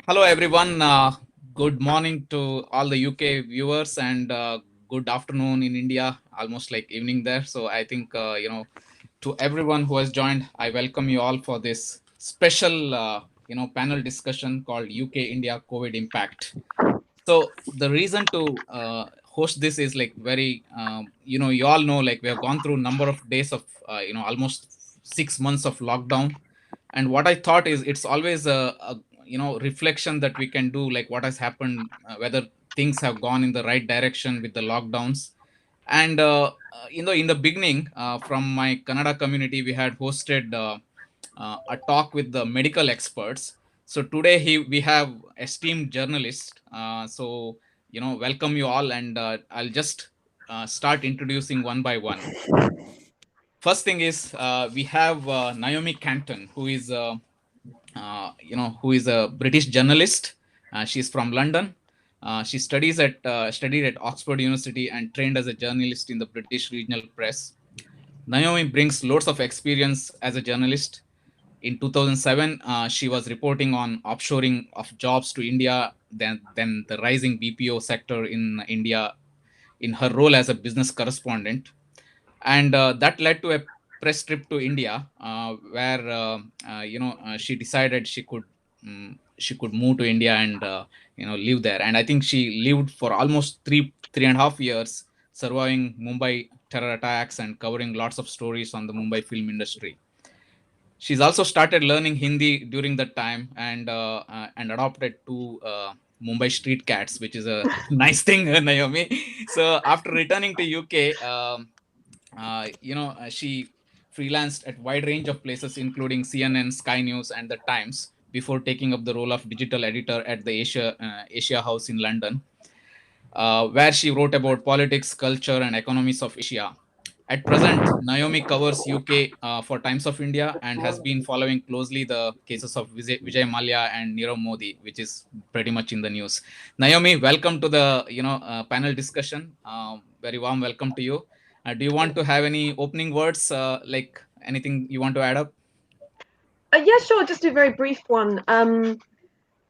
Hello, everyone. Good morning to all the UK viewers, and good afternoon in India, almost like evening there. So, I think, to everyone who has joined, I welcome you all for this special, panel discussion called UK India COVID Impact. So, the reason to host this is like very, you all know, like we have gone through a number of days of, almost 6 months of lockdown, and what I thought is it's always a reflection that we can do, like what has happened, whether things have gone in the right direction with the lockdowns. And in the beginning, from my Kannada community, we had hosted a talk with the medical experts. So today we have esteemed journalist. So welcome you all, and I'll just start introducing one by one. First thing is, we have Naomi Canton, who is a British journalist. She's from London. She studied at Oxford University and trained as a journalist in the British regional press. Naomi brings loads of experience as a journalist. In 2007, she was reporting on offshoring of jobs to India, then the rising BPO sector in India, in her role as a business correspondent. And that led to a press trip to India, where she decided she could move to India and live there. And I think she lived for almost three and a half years, surviving Mumbai terror attacks and covering lots of stories on the Mumbai film industry. She's also started learning Hindi during that time, and adopted two Mumbai street cats, which is a nice thing, Naomi. So after returning to UK, she freelanced at wide range of places, including CNN, Sky News, and the Times, before taking up the role of digital editor at the Asia House in London, where she wrote about politics, culture, and economies of Asia. At present, Naomi covers UK for Times of India and has been following closely the cases of Vijay Mallya and Nirav Modi, which is pretty much in the news. Naomi, welcome to the panel discussion. Very warm welcome to you. Do you want to have any opening words, like anything you want to add up? Yeah, sure. Just a very brief one.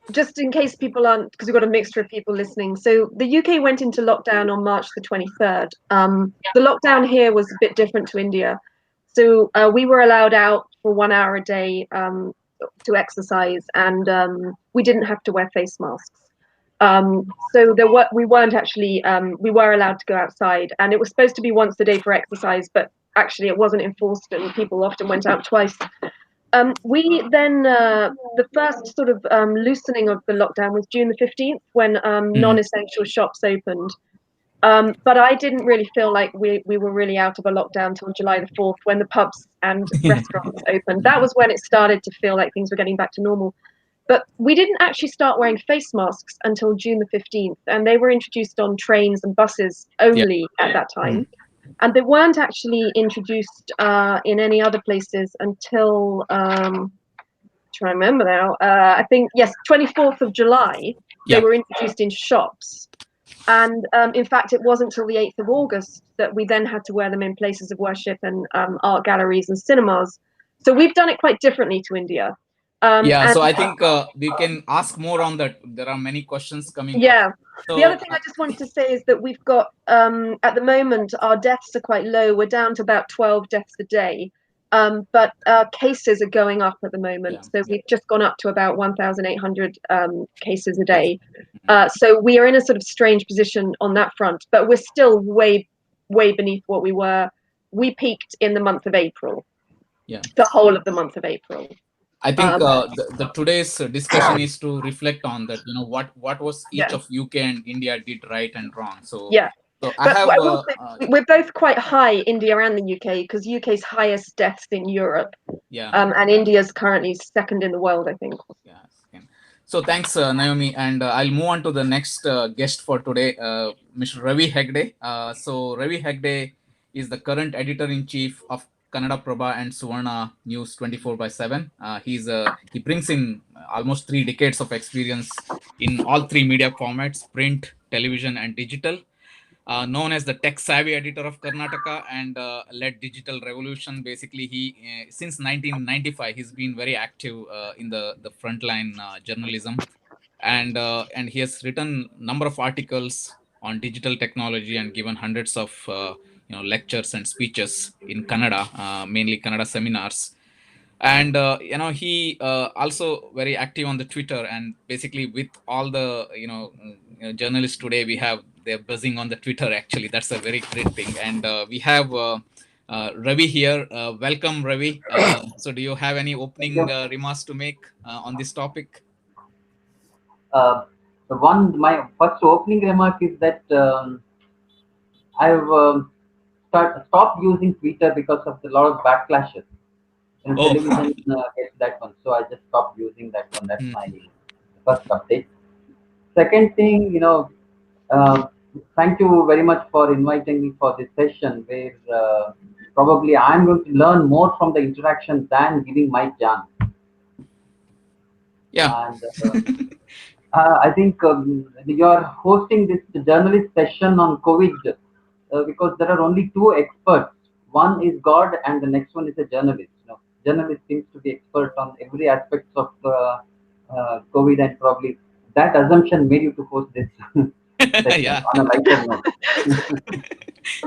Just in case people aren't, because we've got a mixture of people listening. So the UK went into lockdown on March the 23rd. The lockdown here was a bit different to India. So we were allowed out for 1 hour a day to exercise, and we didn't have to wear face masks. So we weren't actually we were allowed to go outside, and it was supposed to be once a day for exercise, but actually it wasn't enforced, and people often went out twice. We then the first sort of loosening of the lockdown was June the 15th, when Mhm. non-essential shops opened. But I didn't really feel like we were really out of a lockdown till July the 4th, when the pubs and restaurants opened. That was when it started to feel like things were getting back to normal. But we didn't actually start wearing face masks until June the 15th, and they were introduced on trains and buses Yeah. only at that time. Mhm. And they weren't actually introduced in any other places until trying to remember now. I think yes, 24th of July. They Yeah. were introduced in shops, and in fact, it wasn't until the 8th of August that we then had to wear them in places of worship and art galleries and cinemas. So we've done it quite differently to India. Yeah. And So I think we can ask more on that. There are many questions coming up. yeah, the other So thing I just wanted to say is that we've got at the moment our deaths are quite low. We're down to about 12 deaths a day. But cases are going up at the moment. yeah. So Yeah. we've just gone up to about 1,800 cases a Yes. day. Mhm. So we are in a sort of strange position on that front, but we're still way beneath what we were. We peaked in the month of April, Yeah. the whole of the month of April. I think Um, the today's discussion is to reflect on that. What was each yeah, of UK and India did right and wrong. So yeah. so I But have I will say we're both quite high, India and the UK, because UK's highest deaths in Europe, yeah. and India's currently second in the world, I think. Yeah. Okay. So thanks, Naomi, and I'll move on to the next guest for today, Mr. Ravi Hegde. So Ravi Hegde is the current editor-in-chief of Kannada Prabha and Suvarna News 24 by 7. He brings in almost 3 decades of experience in all three media formats: print, television, and digital. Known as the tech savvy editor of Karnataka, and led digital revolution. Basically, he since 1995 he's been very active in the frontline journalism. and he has written number of articles on digital technology and given hundreds of lectures and speeches in Kannada, mainly Kannada seminars. And he also very active on the Twitter, and basically with all the journalists today, they're buzzing on the Twitter. Actually, that's a very great thing. And we have Ravi here. Welcome, Ravi. So do you have any Thank opening you. remarks to make on this topic? My first opening remark is that I've stopped using Twitter because of a lot of backlashes. Oh. Television gets that one, so I just stopped using that one. That's my first update. Second thing, uh, thank you very much for inviting me for this session, where probably I'm going to learn more from the interaction than giving my jam. Yeah. And I think you are hosting this journalist session on COVID because there are only two experts. One is God, and the next one is a journalist. Journalist seems to be expert on every aspect of COVID, and probably that assumption made you to host this session Yeah. on a lighter note.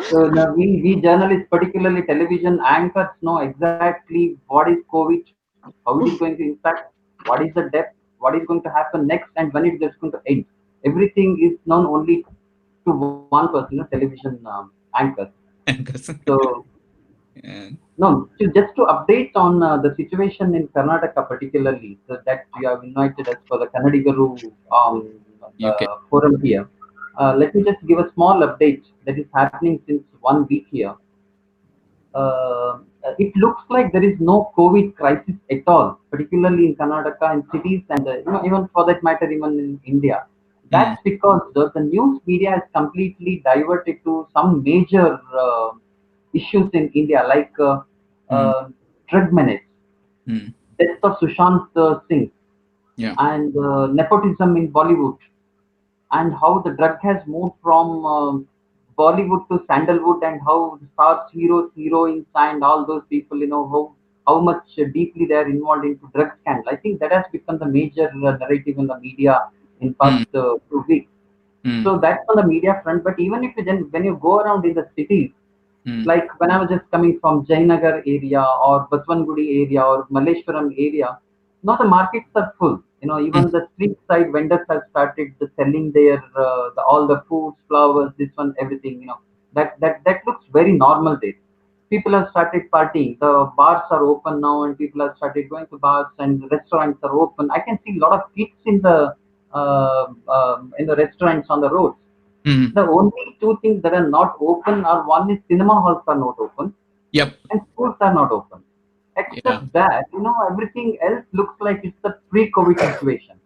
So now we journalists, particularly television anchors, know exactly what is COVID, how it is going to impact, what is the depth, what is going to happen next, and when it is going to end. Everything is known only to one person, television anchors. So Yeah. no, just to update on the situation in Karnataka particularly, so that you have invited us for the Kannadigaru UK. forum here. Let me just give a small update that is happening since 1 week here. It looks like there is no COVID crisis at all, particularly in Karnataka and cities, and even for that matter, even in India. Mm. That's because the news media has completely diverted to some major issues in India, like Mm. drug menace, Mm. death of Sushant Singh, Yeah. and nepotism in Bollywood, and how the drug has moved from Bollywood to Sandalwood, and how the stars, heroes, heroines, and all those people, how much deeply they are involved into drug scandal. I think that has become the major narrative in the media in Mm. past 2 weeks. Mm. So that's on the media front. But even if you then when you go around in the cities, Mm. like when I was just coming from Jainagar area or Baswangudi area or Malleshwaram area, now the markets are full. Mm. Even the street side vendors have started selling their all the foods, flowers, this one, everything. That looks very normal there. People have started partying. The bars are open now, and people have started going to bars, and restaurants are open. I can see a lot of kids in the restaurants on the roads. Mm. The only two things that are not open are, one is cinema halls are not open Yep. and schools are not open. Yeah. Except that, everything else looks like it's the pre-COVID situation.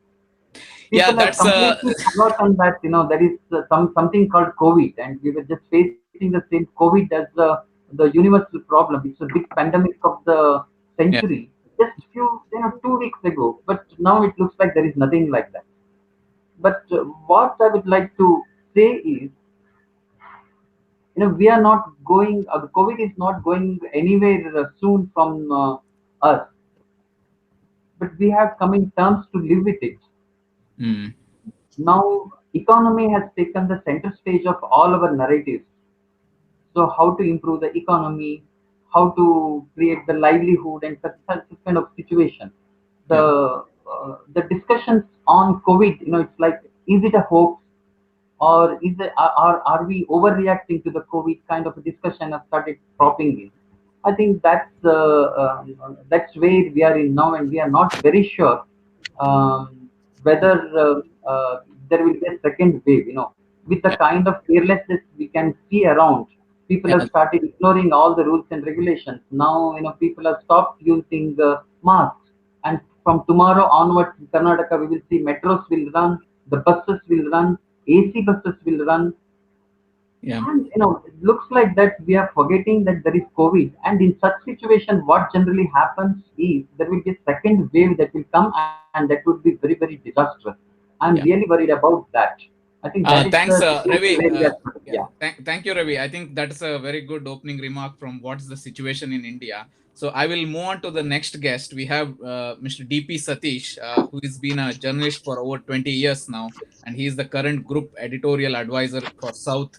Yeah. People have That's completely forgotten that there is something called COVID, and we were just facing the same COVID as the universal problem. It's a big pandemic of the yeah. century. Just few 2 weeks ago, but now it looks like there is nothing like that. But what I would like to say is, we are not going the COVID is not going anywhere soon from us, but we have come in terms to live with it. Mm. Now economy has taken the center stage of all our narratives. So how to improve the economy, how to create the livelihood, and such kind of situation. Yeah. The discussions on COVID, it's like, is it a hoax, or are we overreacting to the COVID kind of a discussion has started cropping in? I think that's where we are in now, and we are not very sure whether there will be a second wave. With the Yeah. kind of carelessness we can see around, people have Yeah. started ignoring all the rules and regulations. Now, people have stopped using masks, and from tomorrow onwards, in Karnataka, we will see metros will run, the buses will run, AC buses will run, Yeah. and it looks like that we are forgetting that there is COVID. And in such situation, what generally happens is there will be a second wave that will come, and that would be very, very disastrous. I'm Yeah. really worried about that. I think that is the Thanks, situation Ravi. where we are. Yeah, Yeah. thank you, Ravi. I think that's a very good opening remark from what's the situation in India. So I will move on to the next guest. We have Mr. DP Satish, who has been a journalist for over 20 years now, and he is the current group editorial advisor for South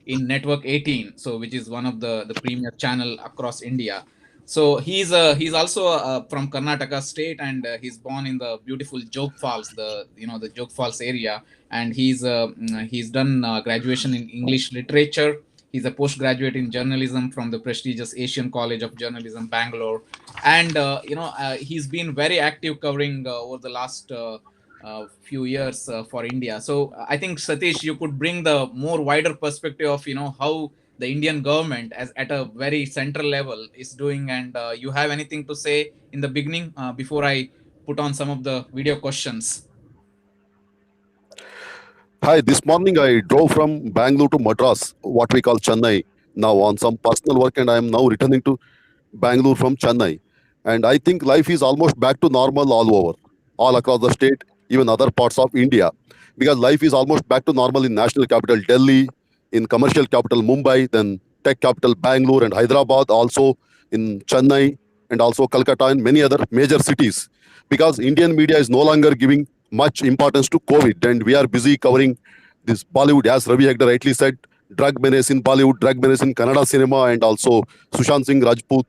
in Network 18, so which is one of the premier channel across India. So he's also from Karnataka state, and he's born in the beautiful Jog Falls, the Jog Falls area, and he's done graduation in English literature. He's a postgraduate in journalism from the prestigious Asian College of Journalism, Bangalore, and he's been very active covering over the last few years for India. So I think Satish, you could bring the more wider perspective of how the Indian government, as at a very central level, is doing. And you have anything to say in the beginning before I put on some of the video questions? Hi, this morning I drove from Bangalore to Madras, what we call Chennai, now on some personal work, and I am now returning to Bangalore from Chennai. And I think life is almost back to normal all over, all across the state, even other parts of India, because life is almost back to normal in national capital Delhi, in commercial capital Mumbai, then tech capital Bangalore and Hyderabad, also in Chennai, and also Calcutta and many other major cities, because Indian media is no longer giving much importance to COVID, and we are busy covering this Bollywood, as Ravi Hegde rightly said, drug menace in Bollywood, drug menace in Kannada cinema, and also Sushant Singh Rajput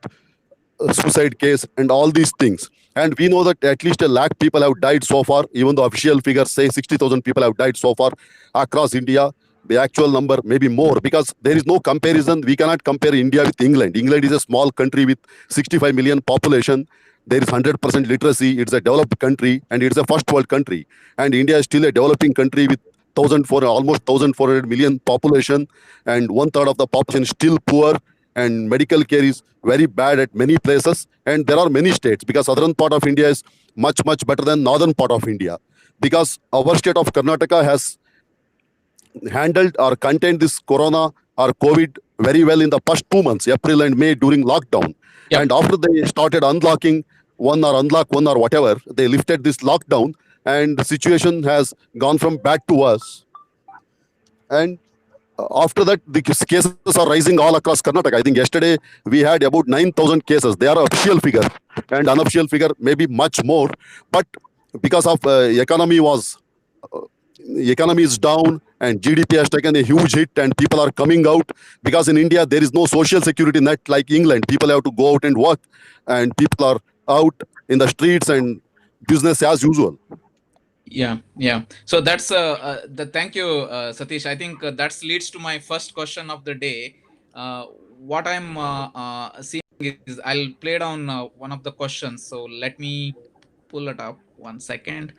suicide case, and all these things. And we know that at least 1 lakh people have died so far, even the official figures say 60,000 people have died so far across India. The actual number may be more, because there is no comparison. We cannot compare India with England. England is a small country with 65 million population. There is 100% literacy. It's a developed country, and it's a first world country. And India is still a developing country with almost 1,400 million population, and one third of the population is still poor, and medical care is very bad at many places. And there are many states, because southern part of India is much better than northern part of India, because our state of Karnataka has handled or contained this corona or COVID very well in the first 2 months, April and May, during lockdown. Yep. And after they started unlocking one or unlock one or whatever, they lifted this lockdown, and the situation has gone from bad to worse. And after that, the cases are rising all across Karnataka. I think yesterday we had about 9,000 cases. They are official figure, and unofficial figure maybe much more. But because of economy is down, and GDP has taken a huge hit, and people are coming out, because in India there is no social security net like England. People have to go out and work, and people are out in the streets and business as usual. Yeah. So that's thank you, Satish. I think that leads to my first question of the day. What I'm seeing is, I'll play down one of the questions. So let me pull it up. 1 second.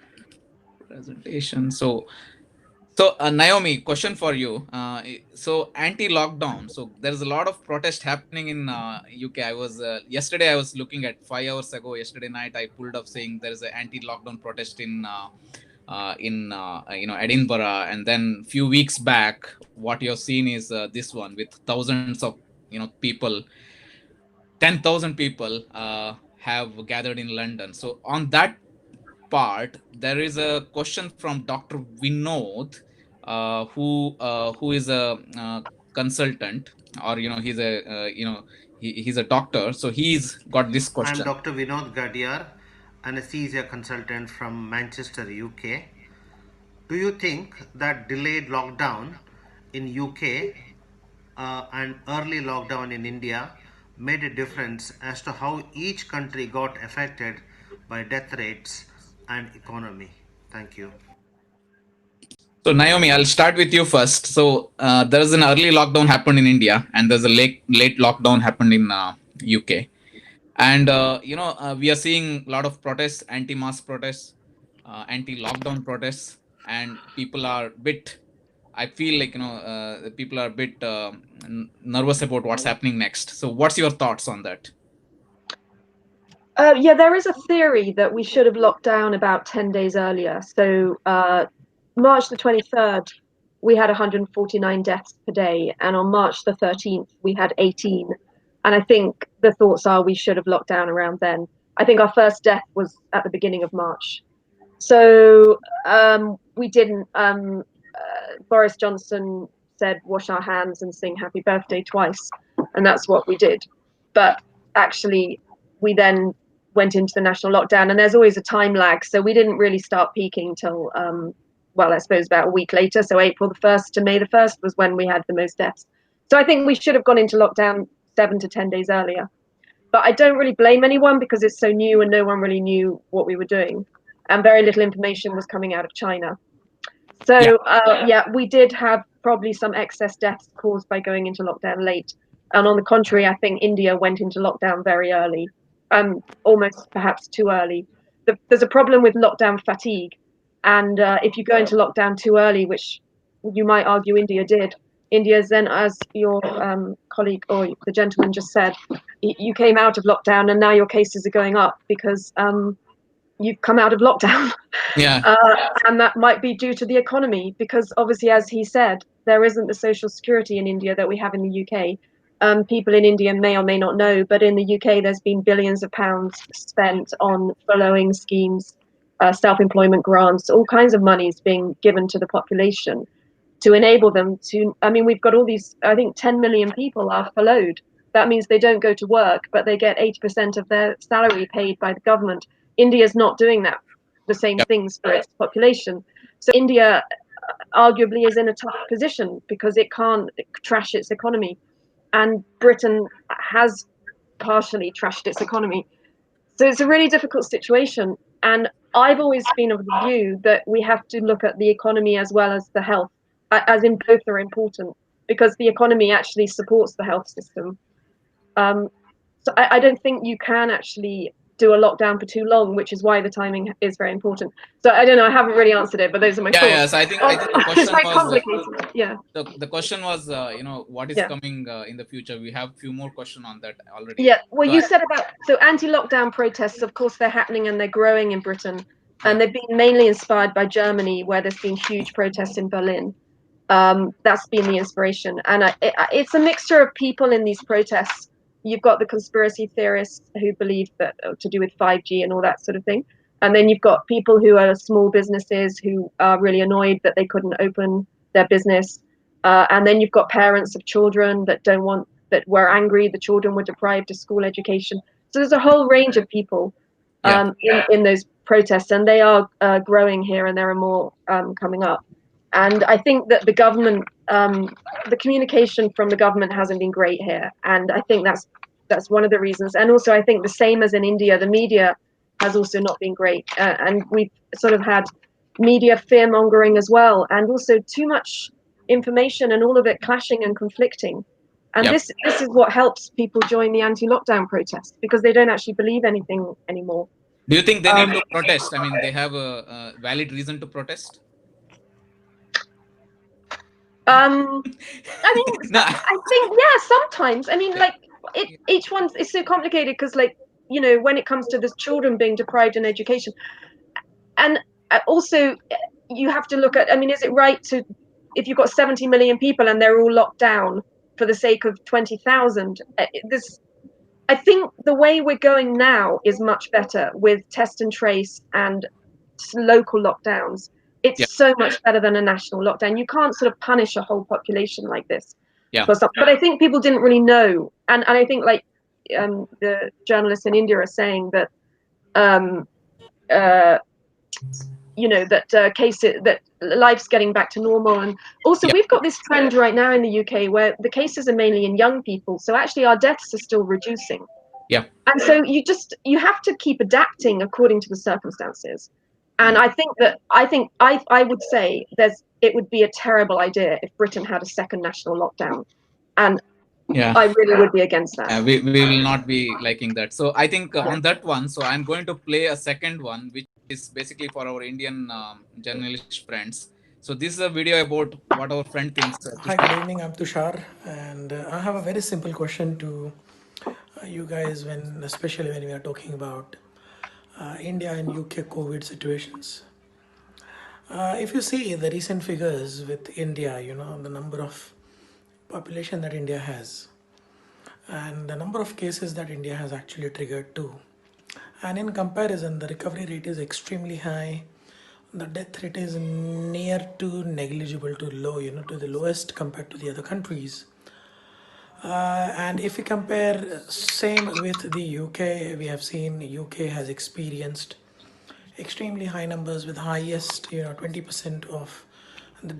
Presentation. So Naomi, question for you. So anti-lockdown. So there's a lot of protest happening in UK. I was yesterday. I was looking at 5 hours ago. Yesterday night, I pulled up saying there is an anti-lockdown protest in Edinburgh, and then few weeks back, what you're seeing is this one with thousands of people. 10,000 people have gathered in London. So on that part, there is a question from Dr. Vinod, who is a consultant, or he's a he's a doctor. So he's got this question. I'm Dr. Vinod Gadiyar, anesthesia consultant from Manchester, UK. Do you think that delayed lockdown in UK and early lockdown in India made a difference as to how each country got affected by death rates and economy? Thank you. So Naomi, I'll start with you first. So there is an early lockdown happened in India, and there's a late lockdown happened in UK. And we are seeing a lot of protests, anti-mask protests, anti-lockdown protests, and people are I feel like people are a bit nervous about what's happening next. So what's your thoughts on that? Yeah, there is a theory that we should have locked down about 10 days earlier. So March the 23rd, we had 149 deaths per day, and on March the 13th, we had 18. And I think the thoughts are we should have locked down around then. I think our first death was at the beginning of March. So we didn't. Boris Johnson said, wash our hands and sing happy birthday twice. And that's what we did. But actually, we then went into the national lockdown, and there's always a time lag. So we didn't really start peaking till, well, I suppose about a week later. So April the 1st to May the 1st was when we had the most deaths. So I think we should have gone into lockdown 7 to 10 days earlier. But I don't really blame anyone because it's so new and no one really knew what we were doing. And very little information was coming out of China. So we did have probably some excess deaths caused by going into lockdown late. And on the contrary, I think India went into lockdown very early, almost perhaps too early. There's a problem with lockdown fatigue. And if you go into lockdown too early, which you might argue India did, India's then, as your colleague or the gentleman just said, you came out of lockdown and now your cases are going up because you've come out of lockdown. And that might be due to the economy, because obviously, as he said, there isn't the social security in India that we have in the UK. People in India may or may not know, but in the UK, there's been billions of pounds spent on furloughing schemes, self-employment grants, all kinds of monies being given to the population to enable them to, I mean, we've got all these, I think 10 million people are furloughed. That means they don't go to work, but they get 80% of their salary paid by the government. India's not doing that, the same things for its population. So India arguably is in a tough position because it can't trash its economy. And Britain has partially trashed its economy. So it's a really difficult situation. And I've always been of the view that we have to look at the economy as well as the health, as in both are important, because the economy actually supports the health system. So I don't think you can actually do a lockdown for too long, which is why the timing is very important. So I don't know, I haven't really answered it, but those are my thoughts. Yeah, so I think the question quite was complicated. Yeah. The question was, what is coming in the future? We have a few more questions on that already. Yeah, well, you said about, so anti-lockdown protests, of course, they're happening and they're growing in Britain. And they've been mainly inspired by Germany, where there's been huge protests in Berlin. That's been the inspiration. And it's a mixture of people in these protests. You've got the conspiracy theorists who believe that to do with 5G and all that sort of thing. And then you've got people who are small businesses who are really annoyed that they couldn't open their business. And then you've got parents of children that that were angry the children were deprived of school education. So there's a whole range of people in those protests, and they are growing here, and there are more coming up. And I think that the government, the communication from the government hasn't been great here. And I think that's one of the reasons. And also, I think the same as in India, the media has also not been great. And we've sort of had media fear mongering as well. And also too much information and all of it clashing and conflicting. And this is what helps people join the anti-lockdown protests, because they don't actually believe anything anymore. Do you think they need to protest? I mean, they have a valid reason to protest? I mean, No. I think, sometimes. I mean, like, each one is so complicated because, like, you know, when it comes to the children being deprived in education, and also you have to look at, I mean, is it right to, if you've got 70 million people and they're all locked down for the sake of 20,000, I think the way we're going now is much better with test and trace and local lockdowns. It's so much better than a national lockdown. You can't sort of punish a whole population like this. But I think people didn't really know. And I think, like, the journalists in India are saying that, you know, that cases, that life's getting back to normal. And also we've got this trend right now in the UK where the cases are mainly in young people. So actually our deaths are still reducing. And so you have to keep adapting according to the circumstances. And I think I would say it would be a terrible idea if Britain had a second national lockdown. And I really would be against that. We will not be liking that. So I think on that one, so I'm going to play a second one, which is basically for our Indian journalist friends. So this is a video about what our friend thinks. Hi, good evening. I'm Tushar, and I have a very simple question to you guys, especially when we are talking about India and UK COVID situations. If you see the recent figures with India, you know, the number of population that India has and the number of cases that India has actually triggered too. And in comparison, the recovery rate is extremely high. The death rate is near to negligible to low, you know, to the lowest compared to the other countries. And if we compare same with the UK, we have seen UK has experienced extremely high numbers with highest 20% of the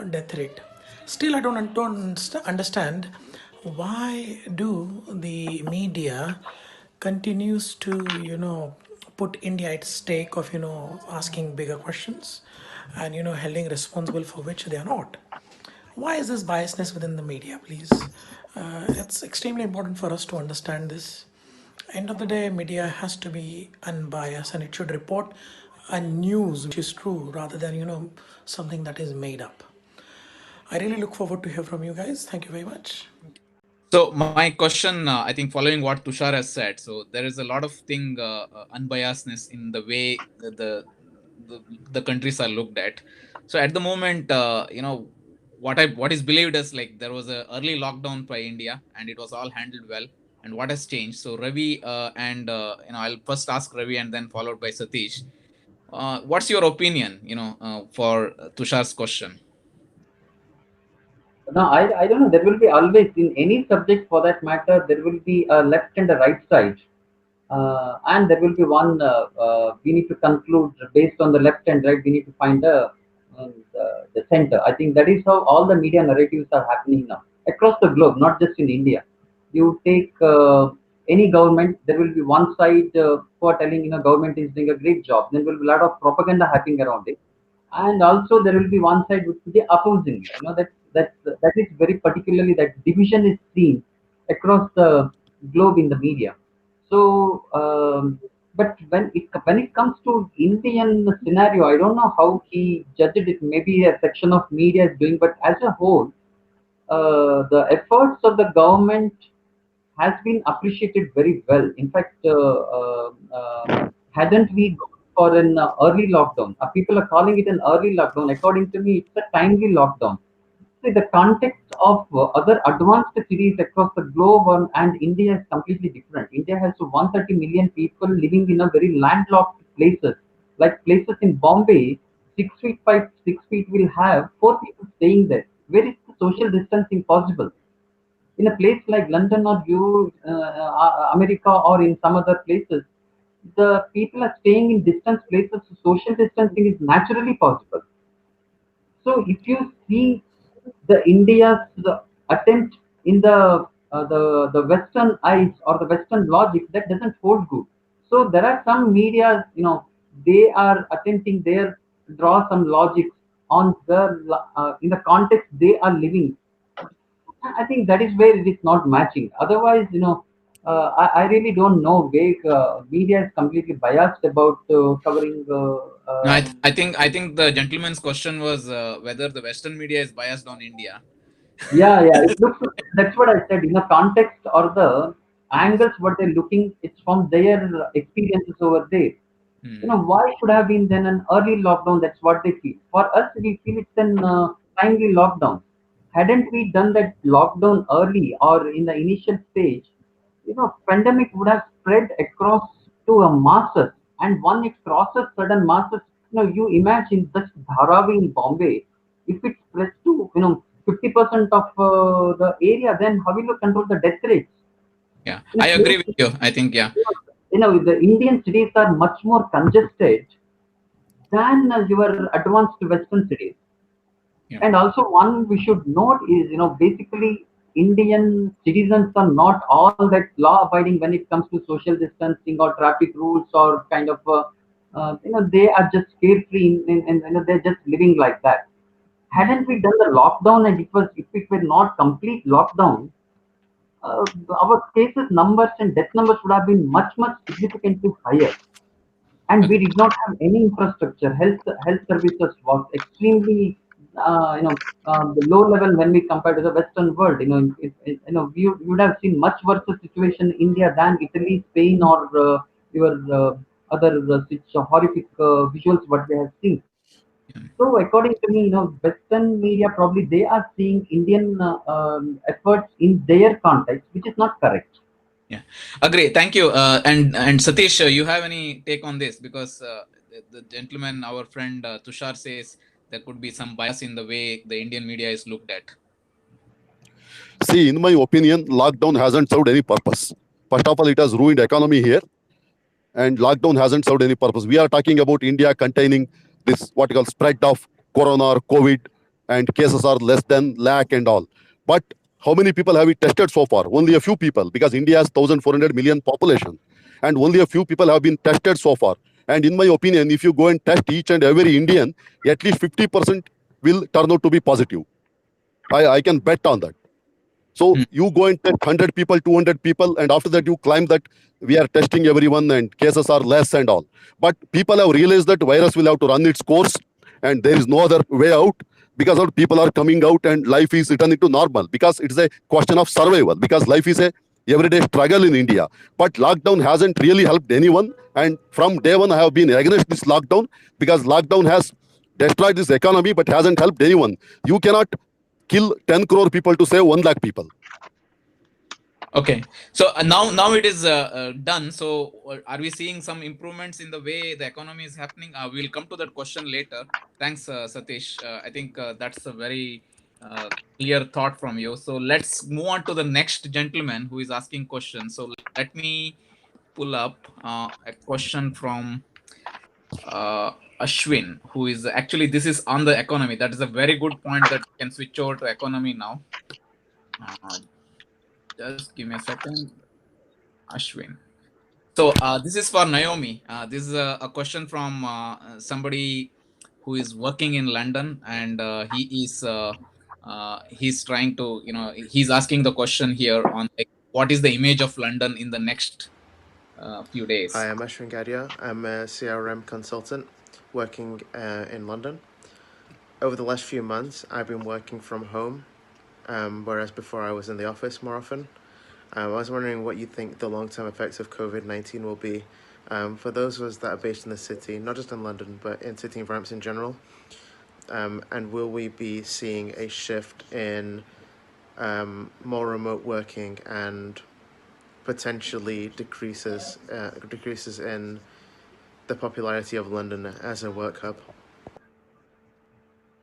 death rate. Still, I don't understand why do the media continues to put India at stake of asking bigger questions and holding responsible for which they are not. Why is this biasness within the media, please? It's extremely important for us to understand this. End of the day, media has to be unbiased and it should report a news which is true rather than something that is made up. I really look forward to hear from you guys. Thank you very much. So my question, I think, following what Tushar has said, so there is a lot of unbiasedness in the way the countries are looked at. So at the moment, what is believed as like there was a early lockdown by India and it was all handled well. And what has changed? So Ravi and I'll first ask Ravi and then followed by Satish. What's your opinion? For Tushar's question. No, I don't know. There will be always, in any subject for that matter, there will be a left and a right side. And there will be one, we need to conclude based on the left and right, we need to find the center. I think that is how all the media narratives are happening now across the globe, not just in India. You take any government, there will be one side who are telling, government is doing a great job. Then there will be a lot of propaganda happening around it, and also there will be one side which will be opposing it. That is very particularly, that division is seen across the globe in the media. So but when it comes to Indian scenario, I don't know how he judged it. Maybe a section of media is doing, but as a whole, the efforts of the government has been appreciated very well. In fact, hadn't we gone for an early lockdown? People are calling it an early lockdown. According to me, it's a timely lockdown. See, the context of other advanced cities across the globe and India is completely different. India has 130 million people living in a very landlocked places. Like places in Bombay, 6 feet by 6 feet will have 4 people staying there. Where is the social distancing possible? In a place like London or America or in some other places, the people are staying in distant places, so social distancing is naturally possible. So if you see the India's attempt in the Western eyes or the Western logic, that doesn't hold good. So there are some media, they are attempting their draw some logic on the in the context they are living. I think that is where it is not matching. Otherwise, I really don't know where media is completely biased about covering. No, I think the gentleman's question was whether the Western media is biased on India. Yeah, yeah. It looks. That's what I said. In the context or the angles, what they're looking, it's from their experiences over there. Why should have been then an early lockdown? That's what they feel. For us, we feel it's an timely lockdown. Hadn't we done that lockdown early or in the initial stage, pandemic would have spread across to a masses. And when it crosses certain masses, you imagine just Dharavi in Bombay, if it spreads to 50% of the area, then how will you control the death rates? Yeah, In a I agree place, with you. I think, yeah. the Indian cities are much more congested than your advanced Western cities. Yeah. And also, one we should note is, basically, Indian citizens are not all that law-abiding when it comes to social distancing or traffic rules or kind of, they are just carefree and they're just living like that. Hadn't we done the lockdown and if it were not complete lockdown, our cases numbers and death numbers would have been much, much significantly higher. And we did not have any infrastructure. Health services was extremely the low level when we compare to the Western world. We would have seen much worse situation in India than Italy, Spain, or your other such horrific visuals what we have seen. So according to me, Western media probably they are seeing Indian efforts in their context, which is not correct. Yeah, agree. Thank you. And Satish, you have any take on this? Because the gentleman, our friend Tushar, says there could be some bias in the way the Indian media is looked at. See, in my opinion, lockdown hasn't served any purpose. First of all, it has ruined economy here, and lockdown hasn't served any purpose. We are talking about India containing this what you call spread of corona or COVID, and cases are less than lakh and all. But how many people have we tested so far? Only a few people, because India has 1,400 million population, and only a few people have been tested so far. And in my opinion, if you go and test each and every Indian, at least 50% will turn out to be positive. I can bet on that. So you go and test 100 people, 200 people, and after that you claim that we are testing everyone and cases are less and all. But people have realized that virus will have to run its course and there is no other way out, because all people are coming out and life is returning to normal, because it's a question of survival, because life is a everyday struggle in India. But lockdown hasn't really helped anyone. And from day one, I have been against this lockdown, because lockdown has destroyed this economy but hasn't helped anyone. You cannot kill 10 crore people to save 1 lakh people. Okay, so now it is done. So are we seeing some improvements in the way the economy is happening? We'll come to that question later. Thanks, Satish. I think that's a very clear thought from you. So let's move on to the next gentleman who is asking questions. So let me pull up a question from Ashwin, who is actually, this is on the economy. That is a very good point that we can switch over to economy now. Just give me a second, Ashwin. So this is for Naomi. This is a question from somebody who is working in London, and he's trying to, he's asking the question here on like, what is the image of London in the next few days? Hi, I'm Ashwin Gadia. I'm a CRM consultant working in London. Over the last few months, I've been working from home, whereas before I was in the office more often. I was wondering what you think the long-term effects of COVID-19 will be for those of us that are based in the city, not just in London, but in city environments in general. And will we be seeing a shift in more remote working and potentially decreases in the popularity of London as a work hub?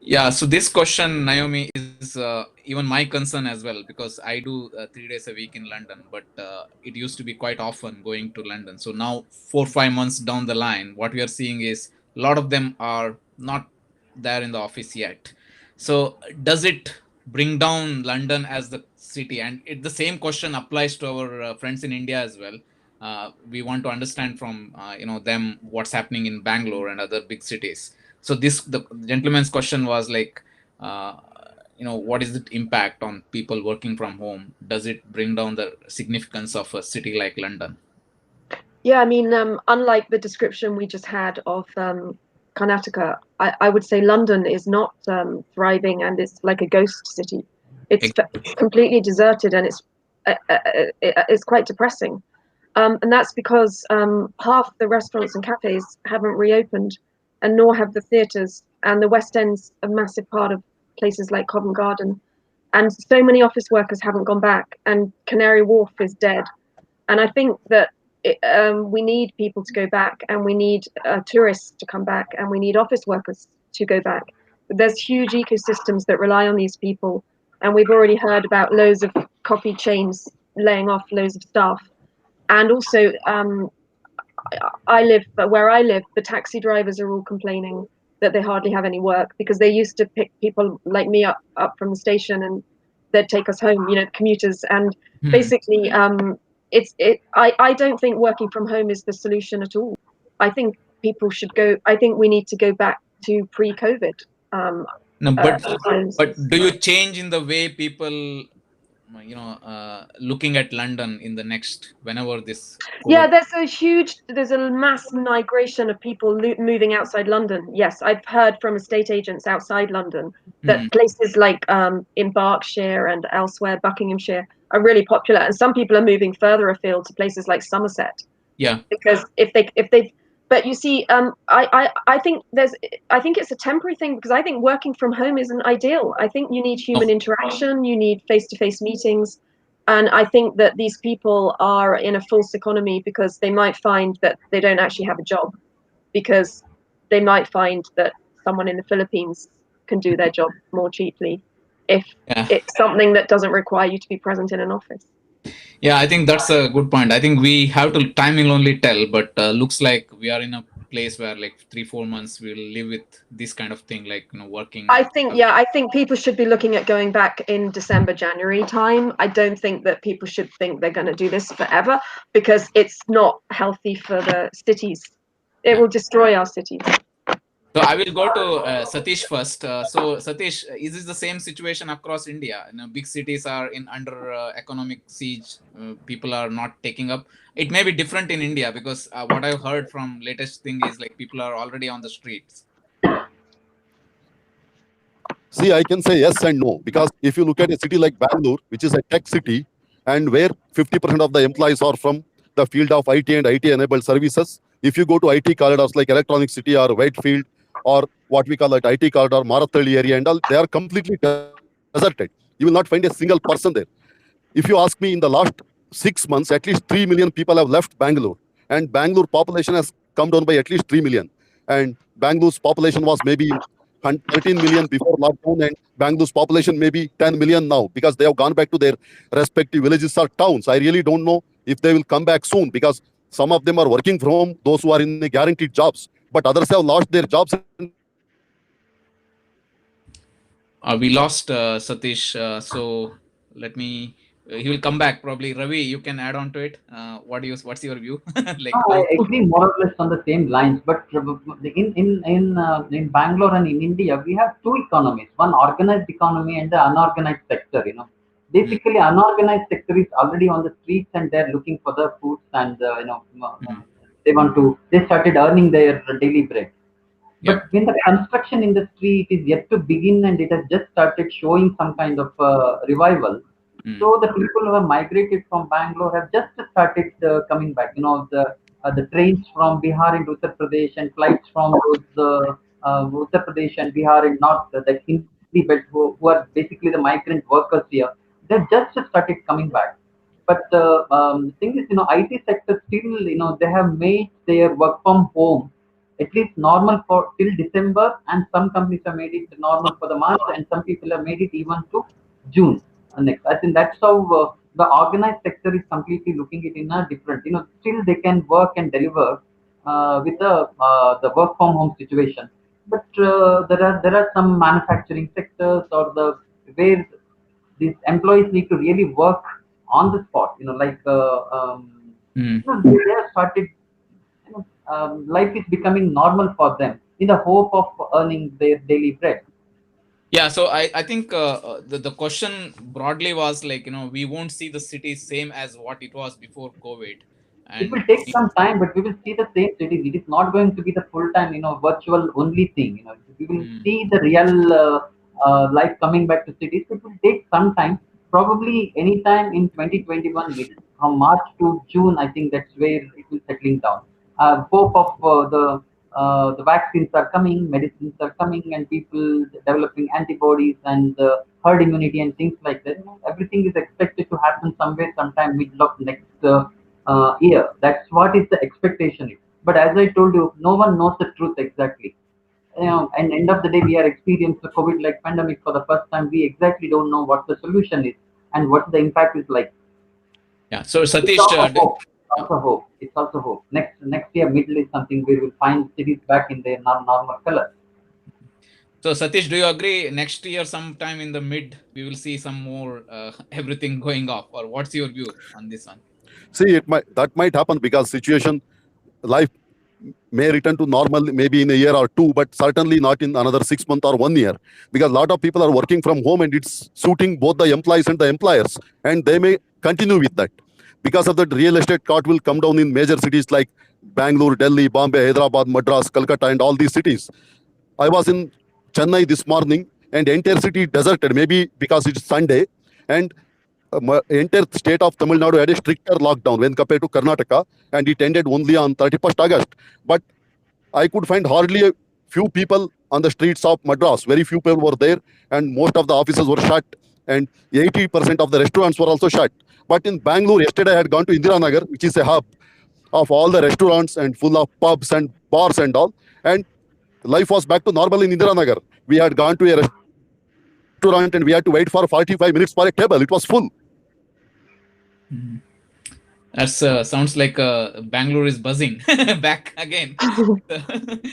Yeah, so this question, Naomi, is even my concern as well, because I do 3 days a week in London, but it used to be quite often going to London. So now 4-5 months down the line, what we are seeing is a lot of them are not there in the office yet. So does it bring down London as the city? And the same question applies to our friends in India as well. We want to understand from them what's happening in Bangalore and other big cities. So the gentleman's question was like, what is the impact on people working from home? Does it bring down the significance of a city like London? Yeah, I mean, unlike the description we just had of Karnataka, I would say London is not thriving, and it's like a ghost city. It's completely deserted, and it's quite depressing. And that's because half the restaurants and cafes haven't reopened, and nor have the theatres, and the West End's a massive part of places like Covent Garden. And so many office workers haven't gone back, and Canary Wharf is dead. And I think that we need people to go back, and we need tourists to come back, and we need office workers to go back. But there's huge ecosystems that rely on these people, and we've already heard about loads of coffee chains laying off loads of staff. And also, where I live, the taxi drivers are all complaining that they hardly have any work, because they used to pick people like me up from the station, and they'd take us home, commuters. And basically, I don't think working from home is the solution at all. I think people should go. I think we need to go back to pre-COVID. But do you change in the way people, looking at London in the next, whenever this? Yeah, there's a mass migration of people moving outside London. Yes, I've heard from estate agents outside London that places like in Berkshire and elsewhere, Buckinghamshire, are really popular, and some people are moving further afield to places like Somerset. Yeah, because if they but you see, I think it's a temporary thing, because I think working from home isn't ideal. I think you need human interaction, you need face-to-face meetings. And I think that these people are in a false economy, because they might find that they don't actually have a job, because they might find that someone in the Philippines can do their job more cheaply. if Yeah. it's something that doesn't require you to be present in an office. Yeah, I think that's a good point. I think we have to time will only tell, but looks like we are in a place where like 3-4 months we'll live with this kind of thing, like working. I think people should be looking at going back in December, January time. I don't think that people should think they're going to do this forever, because it's not healthy for the cities. It will destroy our cities. So I will go to Satish first. So Satish, is this the same situation across India? Big cities are in under economic siege. People are not taking up. It may be different in India, because what I've heard from latest thing is like people are already on the streets. See, I can say yes and no, because if you look at a city like Bangalore, which is a tech city, and where 50% of the employees are from the field of IT and IT-enabled services, if you go to IT corridors like Electronic City or Whitefield, or what we call it IT corridor, Marathalli area and all, they are completely deserted. You will not find a single person there. If you ask me, in the last 6 months, at least 3 million people have left Bangalore, and Bangalore population has come down by at least 3 million. And Bangalore's population was maybe 13 million before lockdown, and Bangalore's population may be 10 million now, because they have gone back to their respective villages or towns. I really don't know if they will come back soon, because some of them are working from home, those who are in the guaranteed jobs, but others have lost their jobs. We lost Satish, so let me. He will come back probably. Ravi, you can add on to it. What's your view? Like No, I agree more or less on the same lines. But in Bangalore and in India, we have two economies: one organized economy and the unorganized sector. Basically, unorganized sector is already on the streets, and they're looking for the foods, and they started earning their daily bread. Yeah. But in the construction industry, it is yet to begin, and it has just started showing some kind of revival. So the people who have migrated from Bangalore have just started coming back. The trains from Bihar into Uttar Pradesh, and flights from Uttar Pradesh and Bihar in north, the Hindi belt, who are basically the migrant workers here. They've just started coming back. But the thing is, IT sector still, they have made their work from home at least normal for till December, and some companies have made it normal for the March, and some people have made it even to June next. I think that's how the organized sector is completely looking it in a different. Still they can work and deliver with the work from home situation, but there are some manufacturing sectors, or the where these employees need to really work on the spot. They have started. Life is becoming normal for them in the hope of earning their daily bread. Yeah, so I think the question broadly was like, we won't see the city same as what it was before COVID. It will take some time, but we will see the same cities. It is not going to be the full time, virtual only thing. We will see the real life coming back to cities. It will take some time, probably anytime in 2021, from March to June. I think that's where it will settling down. Hope of the vaccines are coming, medicines are coming, and people developing antibodies and herd immunity and things like that. Everything is expected to happen somewhere, sometime middle of next year. That's what is the expectation is. But as I told you, no one knows the truth exactly. And end of the day, we are experiencing the COVID-like pandemic for the first time. We exactly don't know what the solution is and what the impact is like. Yeah. So Satish, it's also hope. Next year, middle is something we will find cities back in their normal color. So Satish, do you agree? Next year, sometime in the mid, we will see some more everything going off, or what's your view on this one? See, that might happen, because life may return to normal maybe in a year or two, but certainly not in another 6 months or 1 year, because a lot of people are working from home, and it's suiting both the employees and the employers, and they may continue with that. Because of that, real estate cost will come down in major cities like Bangalore, Delhi, Bombay, Hyderabad, Madras, Calcutta, and all these cities. I was in Chennai this morning, and entire city deserted, maybe because it's Sunday, and entire state of Tamil Nadu had a stricter lockdown when compared to Karnataka, and it ended only on 31st August. But I could find hardly a few people on the streets of Madras. Very few people were there, and most of the offices were shut, and 80% of the restaurants were also shut. But in Bangalore, yesterday I had gone to Indiranagar, which is a hub of all the restaurants and full of pubs and bars and all, and life was back to normal in Indiranagar. We had gone to a restaurant restaurant and we had to wait for 45 minutes for a table. It was full. Mhm. That's sounds like Bangalore is buzzing back again.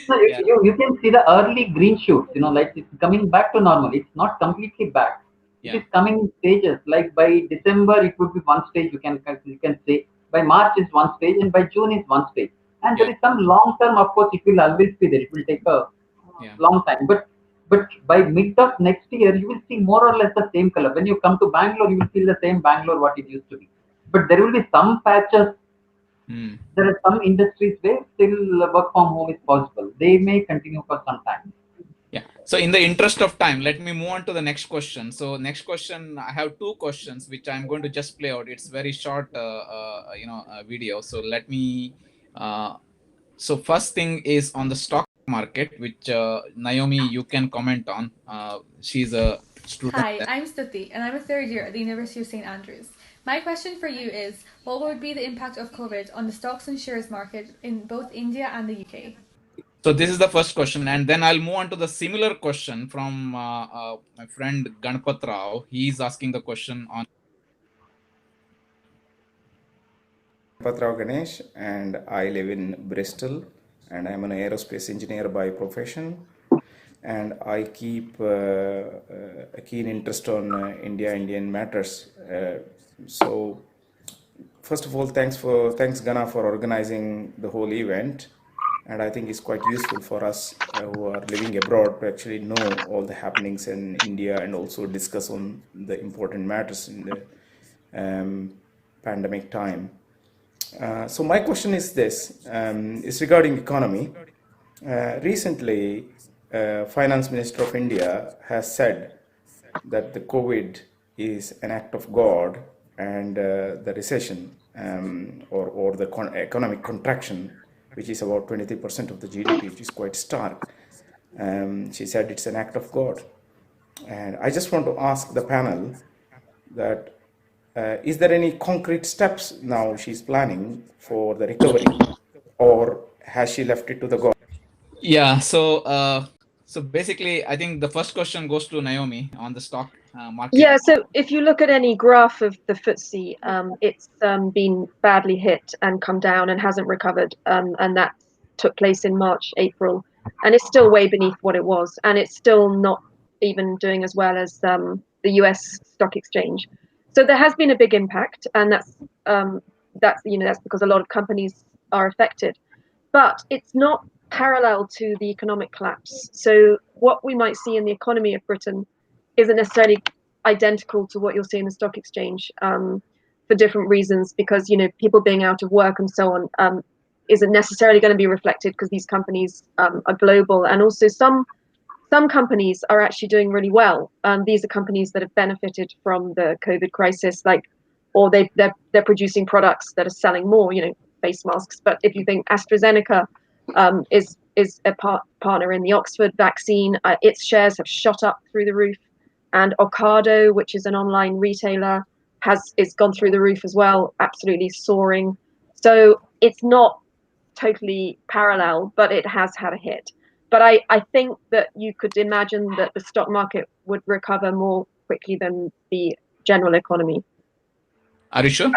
So Yeah. you can see the early green shoots, like it's coming back to normal. It's not completely back. It Yeah. is coming in stages. Like by December, it would be one stage. You can say by March is one stage, and by June is one stage. And Yeah. there is some long term. Of course, it will always be there. It will take a Yeah. long time. But by mid of next year, you will see more or less the same color. When you come to Bangalore, you will feel the same Bangalore what it used to be. But there will be some patches. Mm. There are some industries where still work from home is possible. They may continue for some time. Yeah. So in the interest of time, let me move on to the next question. So next question, I have two questions which I'm going to just play out. It's very short, video. So let me. So first thing is on the stock market, which Naomi, you can comment on. She's a student. Hi, I'm Stuti, and I'm a third year at the University of St Andrews. My question for you is, what would be the impact of COVID on the stocks and shares market in both India and the UK? So this is the first question, and then I'll move on to the similar question from my friend Ganpat Rao. He's asking the question on. Patrao Ganesh, and I live in Bristol, and I'm an aerospace engineer by profession, and I keep a keen interest on Indian matters. So first of all, thanks Gana for organizing the whole event, and I think it's quite useful for us who are living abroad to actually know all the happenings in India and also discuss on the important matters in the pandemic time. So my question is this, it's regarding economy. Recently, Finance Minister of India has said that the COVID is an act of God, and the recession or the economic contraction, which is about 23% of the GDP, which is quite stark. She said it's an act of God. And I just want to ask the panel that is there any concrete steps now she's planning for the recovery, or has she left it to the God? Yeah. So basically, I think the first question goes to Naomi on the stock market. Yeah, so if you look at any graph of the FTSE, it's been badly hit and come down and hasn't recovered, and that took place in March, April, and it's still way beneath what it was, and it's still not even doing as well as the US stock exchange. So there has been a big impact, and that's because a lot of companies are affected, but it's not parallel to the economic collapse. So what we might see in the economy of Britain isn't necessarily identical to what you'll see in the stock exchange for different reasons, because people being out of work and so on isn't necessarily going to be reflected because these companies are global, and also some companies are actually doing really well. These are companies that have benefited from the COVID crisis, or they're producing products that are selling more, face masks. But if you think AstraZeneca is a partner in the Oxford vaccine, its shares have shot up through the roof, and Ocado, which is an online retailer, it's gone through the roof as well, absolutely soaring. So it's not totally parallel, but it has had a hit. But I think that you could imagine that the stock market would recover more quickly than the general economy. Are you sure?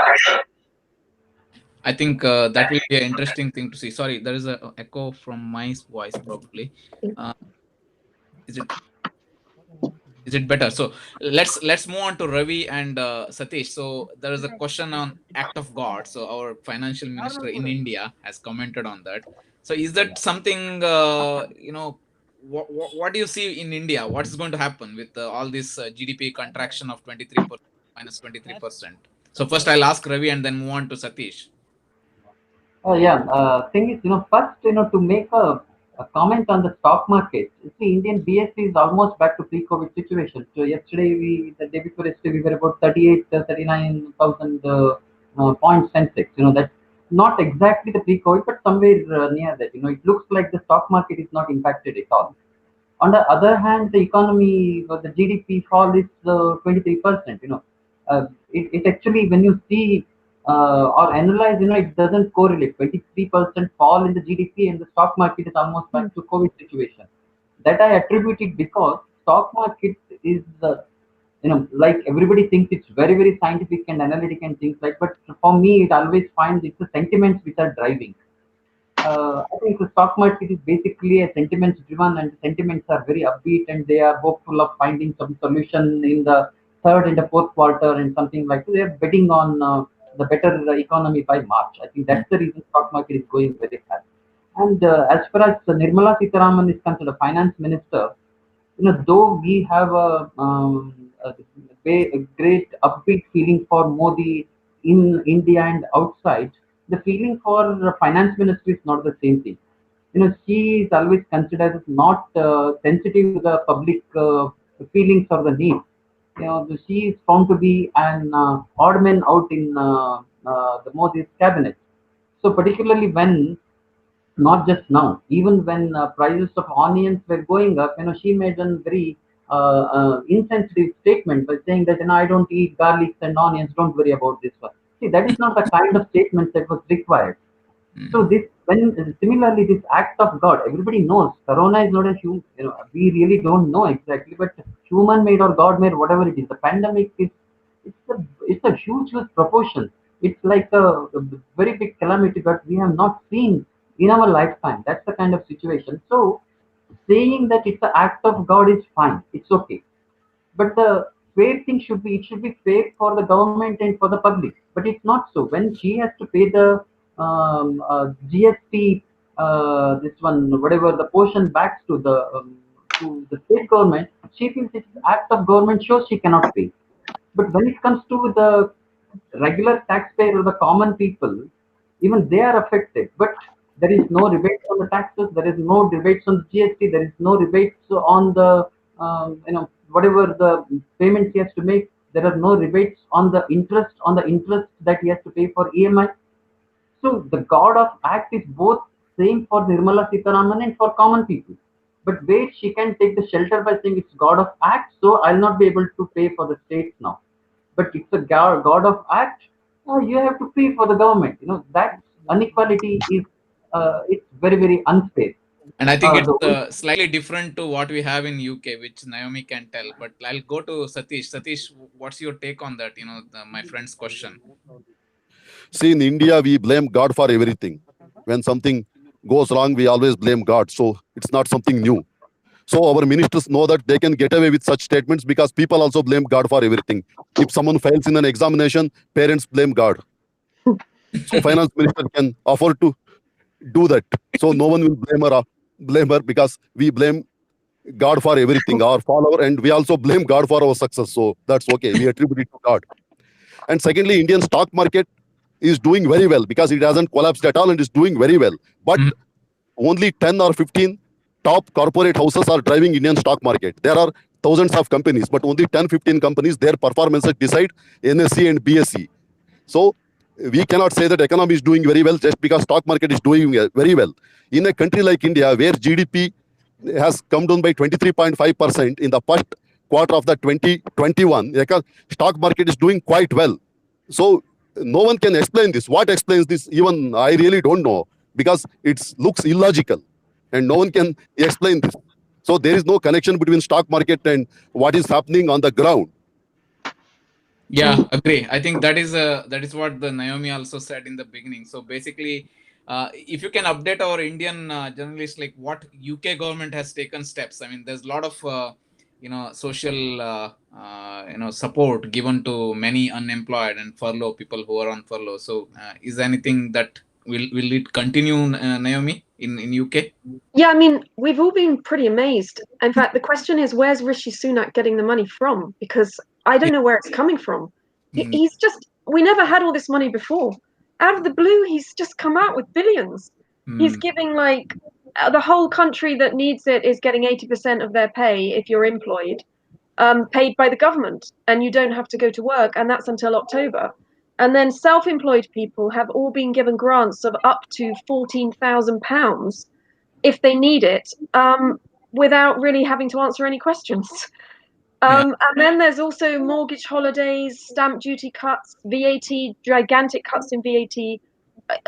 I think that will be an interesting thing to see. Sorry, there is an echo from my voice probably. Is it better? So let's move on to Ravi and Satish. So there is a question on act of God. So our financial minister in India has commented on that. So is that something what do you see in India? What is going to happen with all this GDP contraction of 23% minus 23%? So first I'll ask Ravi and then move on to Satish. Thing is, first, to make a comment on the stock market. You see, Indian BSE is almost back to pre-COVID situation. So yesterday, the day before yesterday, we were about 39,000 points Sensex. That's not exactly the pre-COVID, but somewhere near that. It looks like the stock market is not impacted at all. On the other hand, the economy, the GDP fall is 23%. It actually, when you see or analyze, it doesn't correlate. 23% fall in the GDP and the stock market is almost back to COVID situation. That I attribute it because stock market is, like everybody thinks it's very, very scientific and analytic and things like, but for me, it always finds it's the sentiments which are driving. I think the stock market is basically a sentiments driven, and the sentiments are very upbeat, and they are hopeful of finding some solution in the third and the fourth quarter and something like that. They are betting on the better economy by March. I think that's the reason stock market is going very fast. And as far as Nirmala Sitharaman is concerned, the finance minister, though we have a great upbeat feeling for Modi in India and outside, the feeling for the finance minister is not the same thing. She is always considered as not sensitive to the public feelings or the needs. She is found to be an odd man out in the Modi's cabinet. So particularly when, not just now, even when prices of onions were going up, she made a very insensitive statement by saying that, I don't eat garlics and onions, don't worry about this one. See, that is not the kind of statement that was required. So this, when similarly this act of God, everybody knows Corona is not a human. We really don't know exactly, but human made or God made, whatever it is, the pandemic is, it's a huge proportion. It's like a very big calamity that we have not seen in our lifetime. That's the kind of situation. So saying that it's an act of God is fine. It's okay. But the fair thing should be, it should be fair for the government and for the public. But it's not so. When she has to pay the GST, this one, whatever the portion back to the state government, she feels it's act of government shows she cannot pay. But when it comes to the regular taxpayer or the common people, even they are affected. But there is no rebates on the taxes. There is no rebates on the GST. There is no rebates on the whatever the payments he has to make. There are no rebates on the interest that he has to pay for EMI. So the God of Act is both same for Nirmala Sitharaman and for common people. But wait, she can take the shelter by saying it's God of Act, so I'll not be able to pay for the states now. But it's a God of Act, you have to pay for the government. That inequality is it's very, very unfair. And I think it's slightly different to what we have in UK, which Naomi can tell. But I'll go to Satish. Satish, what's your take on that? My friend's question. See, in India, we blame God for everything. When something goes wrong, we always blame God. So it's not something new. So our ministers know that they can get away with such statements because people also blame God for everything. If someone fails in an examination, parents blame God. So finance minister can afford to do that. So no one will blame her because we blame God for everything, our follower, and we also blame God for our success. So that's okay. We attribute it to God. And secondly, Indian stock market is doing very well because it hasn't collapsed at all and is doing very well. But only 10 or 15 top corporate houses are driving Indian stock market. There are thousands of companies, but only 10-15 companies, their performances decide NSE and BSE. So we cannot say that economy is doing very well just because stock market is doing very well. In a country like India, where GDP has come down by 23.5% in the first quarter of the 2021, stock market is doing quite well. So no one can explain this. What explains this? Even I really don't know, because it looks illogical and no one can explain this. So there is no connection between stock market and what is happening on the ground. Yeah, agree. I think that is what the Naomi also said in the beginning. So basically, if you can update our Indian journalists, like what UK government has taken steps. I mean, there's a lot of social support given to many unemployed and furlough people who are on furlough. So is there anything that will it continue, Naomi, in UK? Yeah, I mean, we've all been pretty amazed. In fact, the question is, where's Rishi Sunak getting the money from? Because I don't know where it's coming from. He's just, we never had all this money before. Out of the blue, he's just come out with billions. He's giving the whole country that needs it is getting 80% of their pay if you're employed, paid by the government, and you don't have to go to work, and that's until October. And then self-employed people have all been given grants of up to £14,000 if they need it, without really having to answer any questions. And then there's also mortgage holidays, stamp duty cuts, VAT, gigantic cuts in VAT.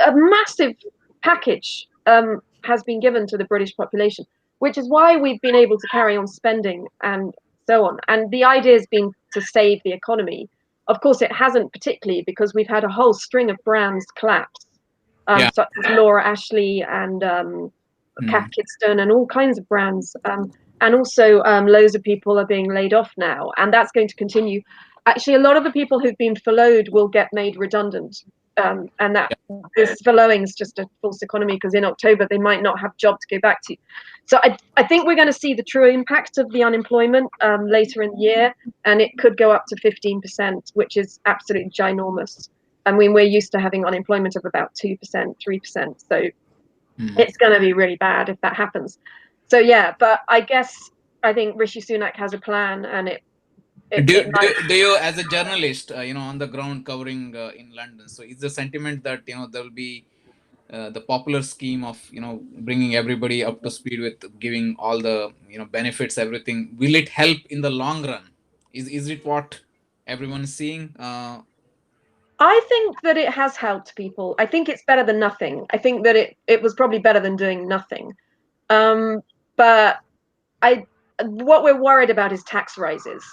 A massive package has been given to the British population. which is why we've been able to carry on spending and so on. And the idea has been to save the economy. Of course, it hasn't particularly, because we've had a whole string of brands collapse, such as Laura Ashley and Cath Kidston and all kinds of brands. And also loads of people are being laid off now, and that's going to continue. Actually, a lot of the people who've been furloughed will get made redundant. And that this furloughing is just a false economy, because in October they might not have job to go back to. So I think we're going to see the true impact of the unemployment later in the year, and it could go up to 15%, which is absolutely ginormous. I mean, we're used to having unemployment of about 2%, 3%. So it's going to be really bad if that happens. So yeah, but I think Rishi Sunak has a plan, and do you, as a journalist, on the ground covering in London, so is the sentiment that there will be the popular scheme of bringing everybody up to speed with giving all the benefits, everything, will it help in the long run? Is it what everyone is seeing? I think that it has helped people. I think it's better than nothing. I think that it was probably better than doing nothing. But what we're worried about is tax rises,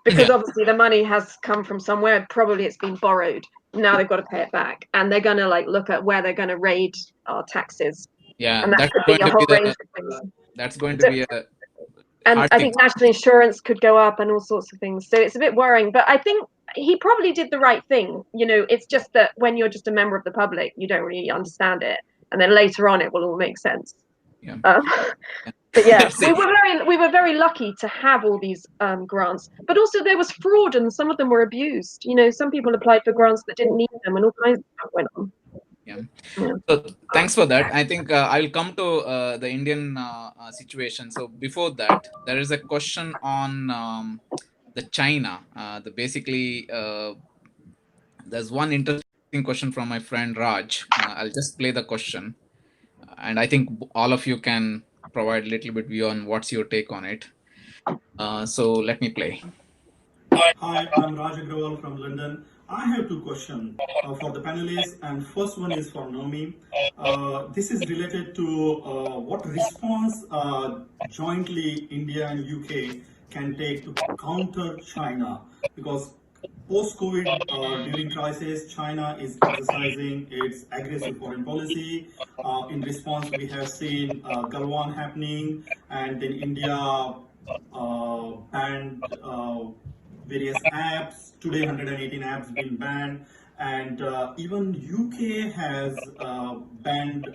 because obviously the money has come from somewhere. Probably it's been borrowed. Now they've got to pay it back, and they're going to look at where they're going to raid our taxes. Yeah, and that could be a whole range of things. That's going to be a. And I think national insurance could go up and all sorts of things. So it's a bit worrying, but I think he probably did the right thing. It's just that when you're just a member of the public, you don't really understand it, and then later on it will all make sense. Yeah. But yeah, we were very lucky to have all these grants, but also there was fraud and some of them were abused. Some people applied for grants that didn't need them, and all kinds of stuff went on. Yeah. So thanks for that. I think I'll come to the Indian situation. So before that, there is a question on the China. There's one interesting question from my friend Raj. I'll just play the question, and I think all of you can provide a little bit view on what's your take on it. So let me play. Hi, I'm Raj Agrawal from London. I have two questions for the panelists, and first one is for Naomi. This is related to what response jointly India and UK can take to counter China, because post-COVID, during crisis, China is exercising its aggressive foreign policy. In response, we have seen Galwan happening, and then India banned various apps. Today, 118 apps been banned, and even UK has banned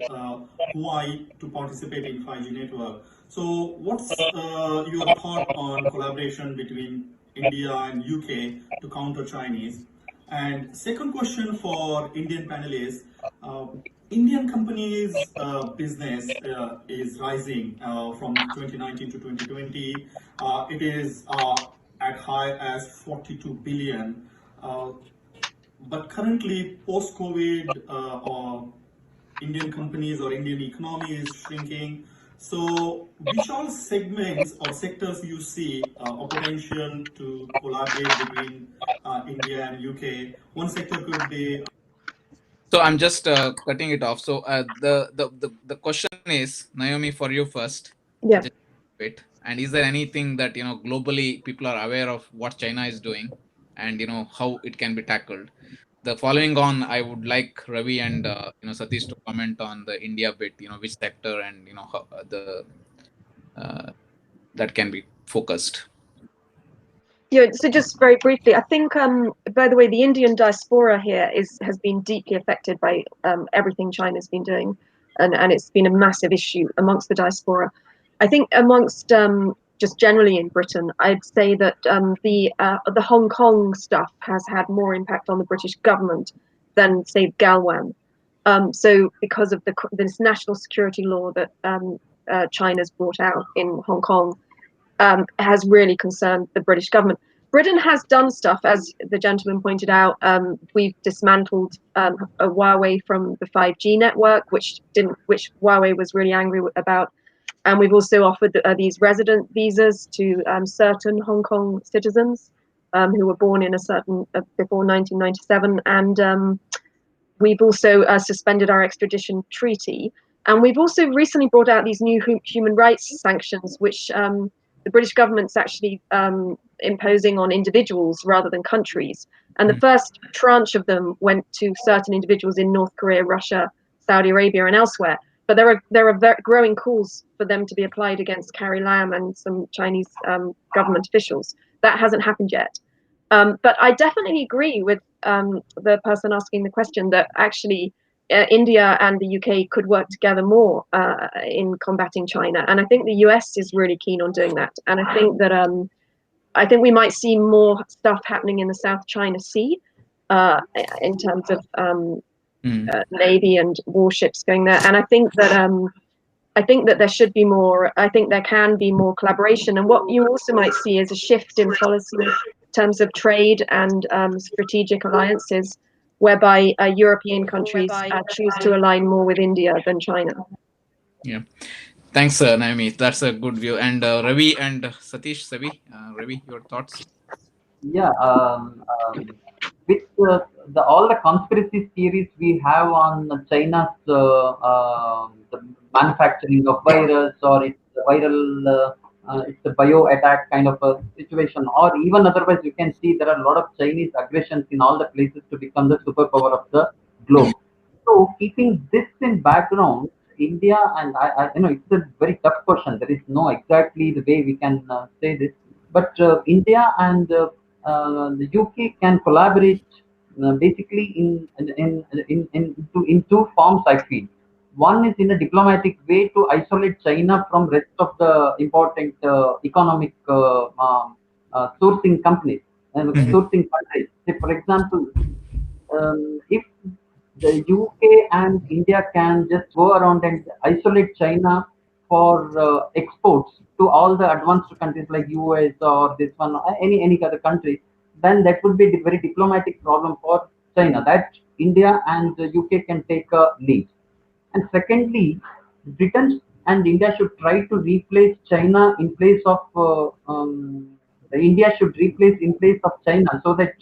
Huawei to participate in 5G network. So, what's your thought on collaboration between India and UK to counter Chinese? And second question for Indian panelists. Indian companies' business is rising from 2019 to 2020. It is at high as 42 billion. But currently, post-COVID, Indian companies or Indian economy is shrinking. So, which all segments or sectors you see a potential to collaborate between India and UK? One sector could be. So I'm just cutting it off. So the question is, Naomi, for you first. Yeah. Wait. And is there anything that globally people are aware of what China is doing, and how it can be tackled? The following on, I would like Ravi and Satish to comment on the India bit. Which sector and how that can be focused. Yeah, so just very briefly, I think, by the way, the Indian diaspora here has been deeply affected by everything China's been doing, and it's been a massive issue amongst the diaspora. I think amongst just generally in Britain, I'd say that the Hong Kong stuff has had more impact on the British government than, say, Galwan. So because of this national security law that China's brought out in Hong Kong, has really concerned the British government. Britain has done stuff, as the gentleman pointed out. We've dismantled Huawei from the 5G network, which Huawei was really angry about. And we've also offered these resident visas to certain Hong Kong citizens who were born in before 1997. And we've also suspended our extradition treaty. And we've also recently brought out these new human rights sanctions, which the British government's actually imposing on individuals rather than countries. And the first tranche of them went to certain individuals in North Korea, Russia, Saudi Arabia, and elsewhere. But there are growing calls for them to be applied against Carrie Lam and some Chinese government officials. That hasn't happened yet. But I definitely agree with the person asking the question that actually India and the UK could work together more in combating China. And I think the US is really keen on doing that. And I think that I think we might see more stuff happening in the South China Sea in terms of Navy and warships going there. And I think that there should be more. I think there can be more collaboration. And what you also might see is a shift in policy in terms of trade and strategic alliances, whereby European countries choose to align more with India than China. Yeah. Thanks, Naomi. That's a good view. And Ravi and Satish, Ravi, your thoughts? Yeah, with all the conspiracy theories we have on China's the manufacturing of virus, or it's viral, it's a bio attack kind of a situation, or even otherwise, you can see there are a lot of Chinese aggressions in all the places to become the superpower of the globe. So keeping this in background, India and I it's a very tough question. There is no exactly the way we can say this, but India and the UK can collaborate basically in two forms. I feel one is in a diplomatic way to isolate China from rest of the important economic sourcing companies and sourcing countries. Say, for example, if the UK and India can just go around and isolate China for exports to all the advanced countries like US or this one, any other country, then that would be a very diplomatic problem for China. That India and the UK can take a lead. And secondly, Britain and India should try to replace China in place of India should replace in place of China, so that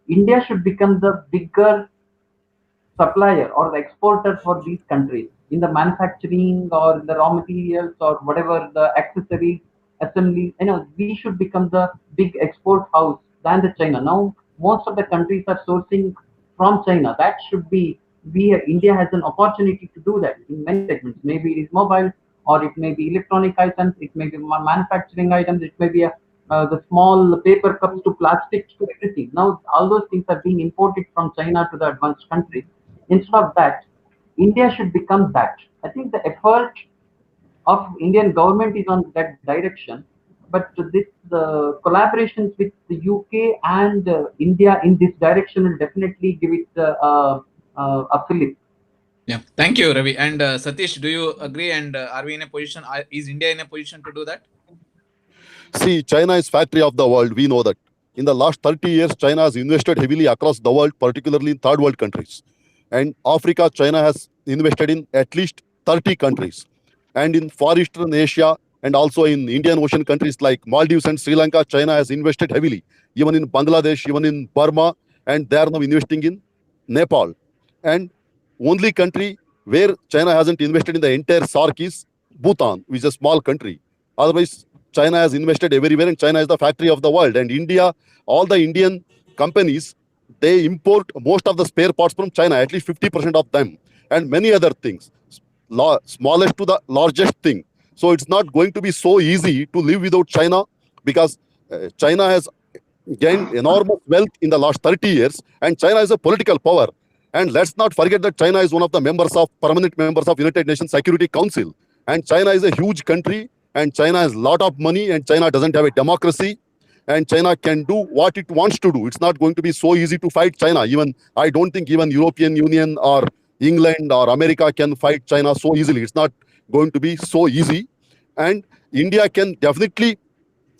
India should become the bigger supplier or the exporter for these countries in the manufacturing or the raw materials or whatever the accessories, assemblies. We should become the big export house than the China. Now, most of the countries are sourcing from China. That should be India has an opportunity to do that in many segments. Maybe it is mobile, or it may be electronic items, it may be manufacturing items, it may be the small paper cups to plastics to everything. Now, all those things are being imported from China to the advanced countries. Instead of that, India should become that. I think the effort of Indian government is on that direction, but the collaborations with the UK and India in this direction will definitely give it a fillip. Yeah, thank you, Ravi. And Satish, do you agree? And are we in a position? Is India in a position to do that? See, China is factory of the world. We know that. In the last 30 years, China has invested heavily across the world, particularly in third world countries. And Africa, China has invested in at least 30 countries. And in Far Eastern Asia and also in Indian Ocean countries like Maldives and Sri Lanka, China has invested heavily. Even in Bangladesh, even in Burma, and they are now investing in Nepal. And only country where China hasn't invested in the entire SAARC is Bhutan, which is a small country. Otherwise, China has invested everywhere, and China is the factory of the world. And India, all the Indian companies, they import most of the spare parts from China, at least 50% of them, and many other things, smallest to the largest thing. So it's not going to be so easy to live without China, because China has gained enormous wealth in the last 30 years, and China is a political power. And let's not forget that China is one of the permanent members of United Nations Security Council. And China is a huge country, and China has a lot of money, and China doesn't have a democracy, and China can do what it wants to do. It's not going to be so easy to fight China. I don't think even European Union or England or America can fight China so easily. It's not going to be so easy. And India can definitely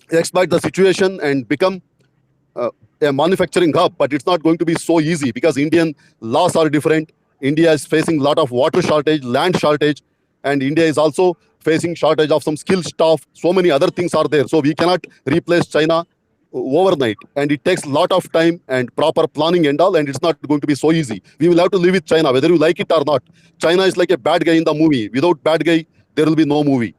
exploit the situation and become a manufacturing hub, but it's not going to be so easy because Indian laws are different. India is facing a lot of water shortage, land shortage, and India is also facing shortage of some skilled staff. So many other things are there. So we cannot replace China overnight, and it takes a lot of time and proper planning and all, and it's not going to be so easy. We will have to live with China, whether you like it or not. China is like a bad guy in the movie. Without bad guy, there will be no movie.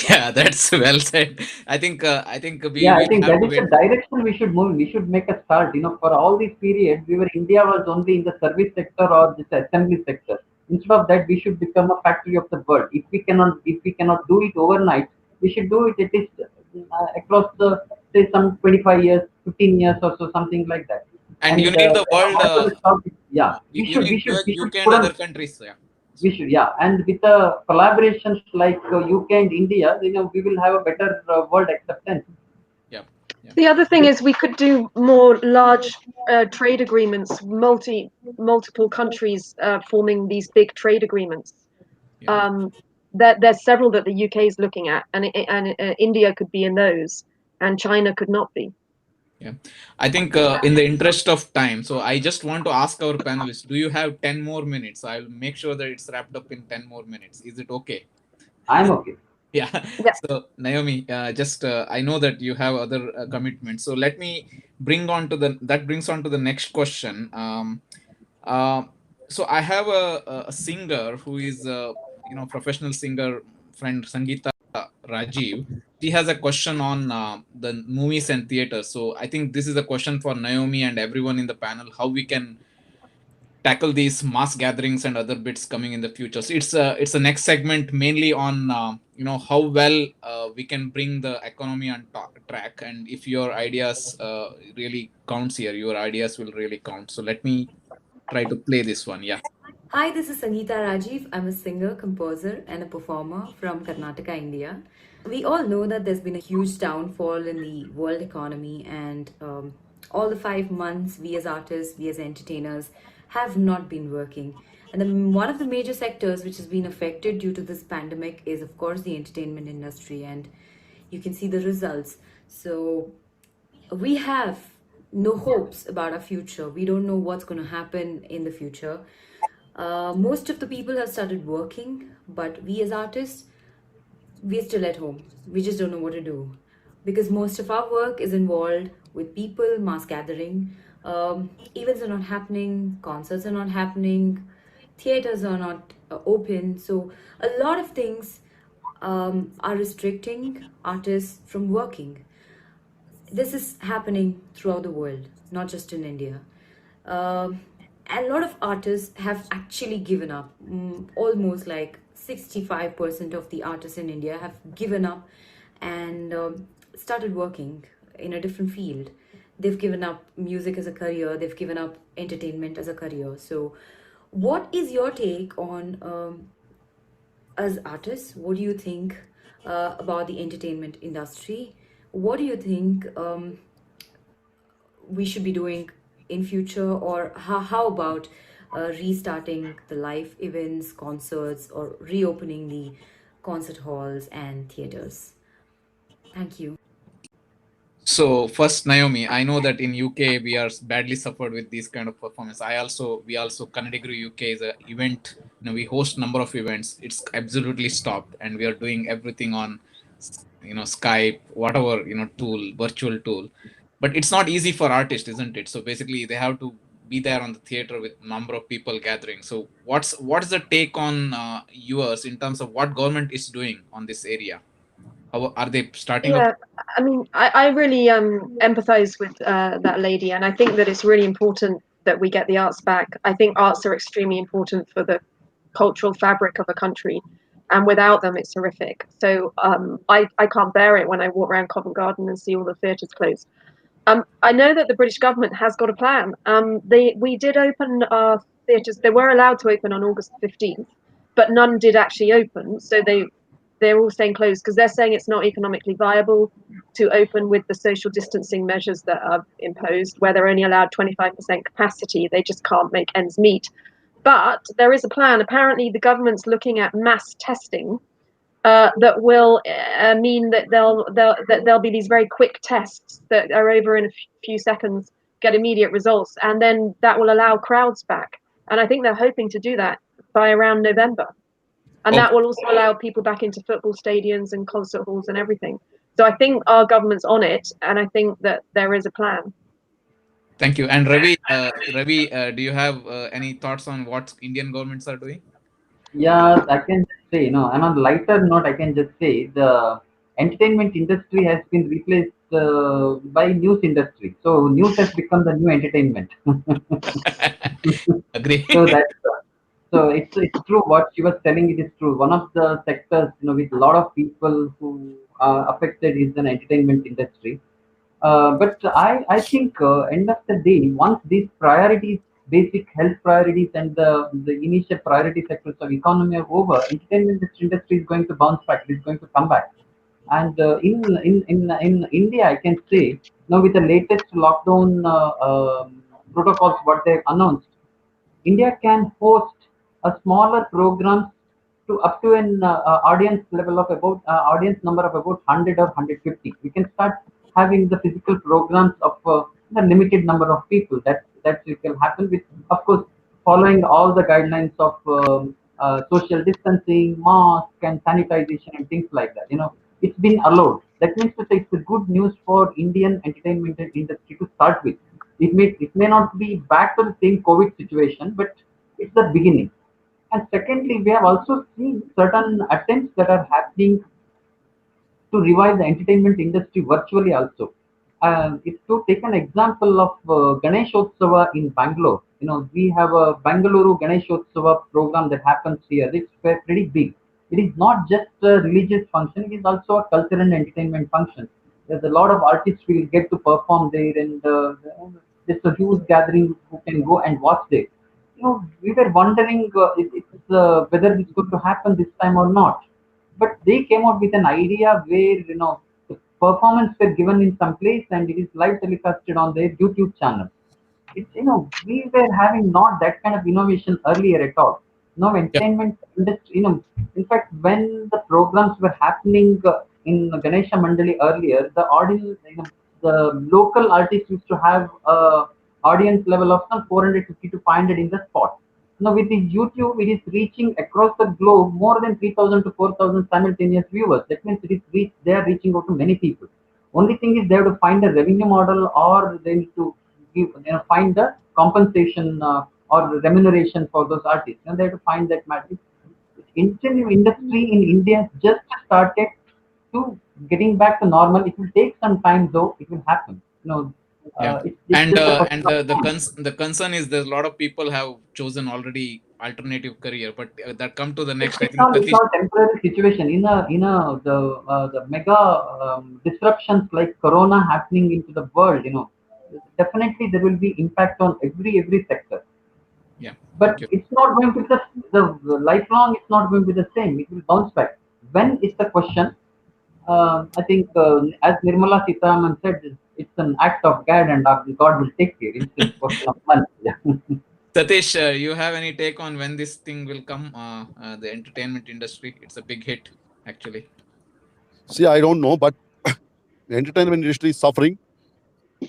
Yeah, that's well said. I think we Yeah, I will think have that to is wait. the direction we should move. We should make a start. For all these periods, India was only in the service sector or this assembly sector. Instead of that, we should become a factory of the world. If we cannot do it overnight, we should do it at least across the, say, some 25 years, 15 years or so, something like that. And you And need the world. after the start, yeah, You we should need UK and put on. other countries. Yeah. We should, yeah, and with the collaborations like UK and India, we will have a better world acceptance. Yeah. The other thing is we could do more large trade agreements, multiple countries forming these big trade agreements. Yeah. There's several that the UK is looking at, and India could be in those, and China could not be. Yeah, I think in the interest of time, so I just want to ask our panelists, do you have 10 more minutes? I'll make sure that it's wrapped up in 10 more minutes. Is it okay? I'm okay. Yeah. Yeah. So Naomi, I know that you have other commitments. So let me brings on to the next question. So I have a singer who is professional singer friend, Sangeeta Rajiv. She has a question on the movies and theaters. So I think this is a question for Naomi and everyone in the panel, how we can tackle these mass gatherings and other bits coming in the future. So it's a next segment mainly on how well we can bring the economy on track, and if your ideas really counts here, your ideas will really count. So let me try to play this one. Yeah. Hi, this is Sangeeta Rajiv. I'm a singer, composer, and a performer from Karnataka, India. We all know that there's been a huge downfall in the world economy, and all the 5 months we as artists, we as entertainers have not been working. And one of the major sectors which has been affected due to this pandemic is, of course, the entertainment industry, and you can see the results. So we have no hopes about our future. We don't know what's going to happen in the future. Most of the people have started working, but we as artists, we're still at home. We just don't know what to do, because most of our work is involved with people, mass gathering. Events are not happening, concerts are not happening, theaters are not open. So a lot of things are restricting artists from working. This is happening throughout the world, not just in India. A lot of artists have actually given up. Almost like 65% of the artists in India have given up and started working in a different field. They've given up music as a career, they've given up entertainment as a career. So what is your take on, as artists, what do you think about the entertainment industry? What do you think we should be doing in future, or how about restarting the live events, concerts, or reopening the concert halls and theaters? Thank you. So first, Naomi, I know that in UK we are badly suffered with these kind of performance. We also Kannadigaru UK is an event. We host number of events. It's absolutely stopped, and we are doing everything on Skype, whatever virtual tool. But it's not easy for artists, isn't it? So basically, they have to be there on the theater with number of people gathering. So what is the take on yours in terms of what government is doing on this area? How are they starting up? I mean, I really empathize with that lady, and I think that it's really important that we get the arts back. I think arts are extremely important for the cultural fabric of a country, and without them, it's horrific. So I can't bear it when I walk around Covent Garden and see all the theatres closed. I know that the British government has got a plan. We did open our theatres. They were allowed to open on August 15th, but none did actually open. So they're all staying closed because they're saying it's not economically viable to open with the social distancing measures that are imposed, where they're only allowed 25% capacity. They just can't make ends meet. But there is a plan. Apparently, the government's looking at mass testing that will mean that there'll be these very quick tests that are over in a few seconds, get immediate results, and then that will allow crowds back. And I think they're hoping to do that by around November. And that will also allow people back into football stadiums and concert halls and everything. So I think our government's on it, and I think that there is a plan. Thank you. And Ravi, do you have any thoughts on what Indian governments are doing? Yeah, I can just say, and on the lighter note, I can just say the entertainment industry has been replaced by news industry. So news has become the new entertainment. Agree. So that's so it's true what she was telling. It is true. One of the sectors, with a lot of people who are affected is an entertainment industry. But I think end of the day, once these priorities, basic health priorities and the initial priority sectors of economy are over, entertainment industry is going to bounce back. It is going to come back. And in India, I can say now with the latest lockdown protocols, what they announced, India can host a smaller programs to up to an audience level of about audience number of about 100 or 150. We can start having the physical programs of a limited number of people. That it can happen with, of course, following all the guidelines of social distancing, mask, and sanitization, and things like that. It's been allowed. That means to say it's a good news for Indian entertainment industry to start with. It may not be back to the same COVID situation, but it's the beginning. And secondly, we have also seen certain attempts that are happening to revive the entertainment industry virtually also. If to take an example of Ganeshotsava in Bangalore, we have a Bangalore Ganeshotsava program that happens here. It's pretty big. It is not just a religious function; it is also a cultural and entertainment function. There's a lot of artists will get to perform there, and there's a huge gathering who can go and watch there. We were wondering whether it's going to happen this time or not. But they came out with an idea where the performance were given in some place and it is live telecasted on their YouTube channel. It's we were having not that kind of innovation earlier at all. No entertainment industry. In fact, when the programs were happening in Ganesha Mandali earlier, the audience, the local artists used to have a audience level of some 450 to 500 in the spot. Now with the YouTube, it is reaching across the globe more than 3,000 to 4,000 simultaneous viewers. That means they are reaching out to many people. Only thing is they have to find a revenue model, or they need to find the compensation or remuneration for those artists. And they have to find that matter. Entertainment industry in India just started to getting back to normal. It will take some time, though. It will happen. Yeah. It's The concern is there's a lot of people have chosen already alternative career, but that come to the next. It's not temporary situation. The mega disruptions like Corona happening into the world, definitely there will be impact on every sector. Yeah. But it's not going to be the lifelong. It's not going to be the same. It will bounce back. When is the question? I think, as Nirmala Sitharaman said, it's an act of God, and God will take care. It's a question of months. Yeah. Satish, you have any take on when this thing will come? The entertainment industry, it's a big hit, actually. See, I don't know, but the entertainment industry is suffering,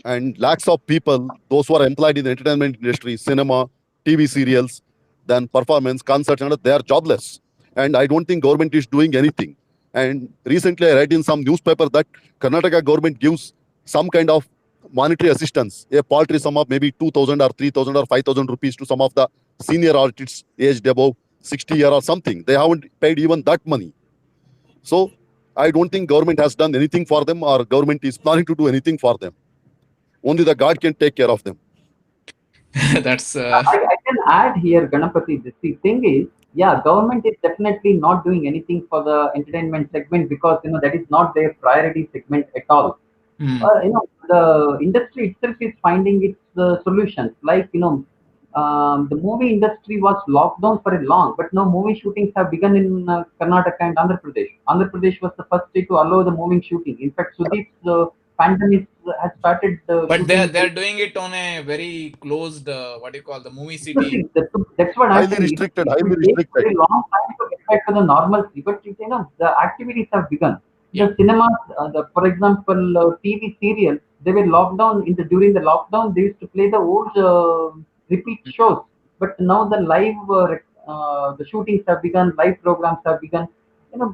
and lakhs of people, those who are employed in the entertainment industry, cinema, TV serials, then performance, concerts, and they are jobless. And I don't think government is doing anything. And recently I read in some newspaper that Karnataka government gives some kind of monetary assistance, a paltry sum of maybe 2,000 or 3,000 or 5,000 rupees to some of the senior artists aged above 60 years or something. They haven't paid even that money. So I don't think government has done anything for them, or government is planning to do anything for them. Only the God can take care of them. That's. I can add here, Ganapati. The thing is, yeah, government is definitely not doing anything for the entertainment segment because that is not their priority segment at all. The industry itself is finding its solutions. Like the movie industry was locked down for a long, but now movie shootings have begun in Karnataka and Andhra Pradesh. Andhra Pradesh was the first state to allow the movie shooting. In fact, Sudeep's pandemic has started. But they're doing it on a very closed, what do you call the movie city? That's what highly restricted. Highly restricted. Very long time to get back to the normalcy, but the activities have begun. Yeah. The cinemas, for example, TV serials, they were locked down during the lockdown. They used to play the old repeat shows, but now the live the shootings have begun, live programs have begun.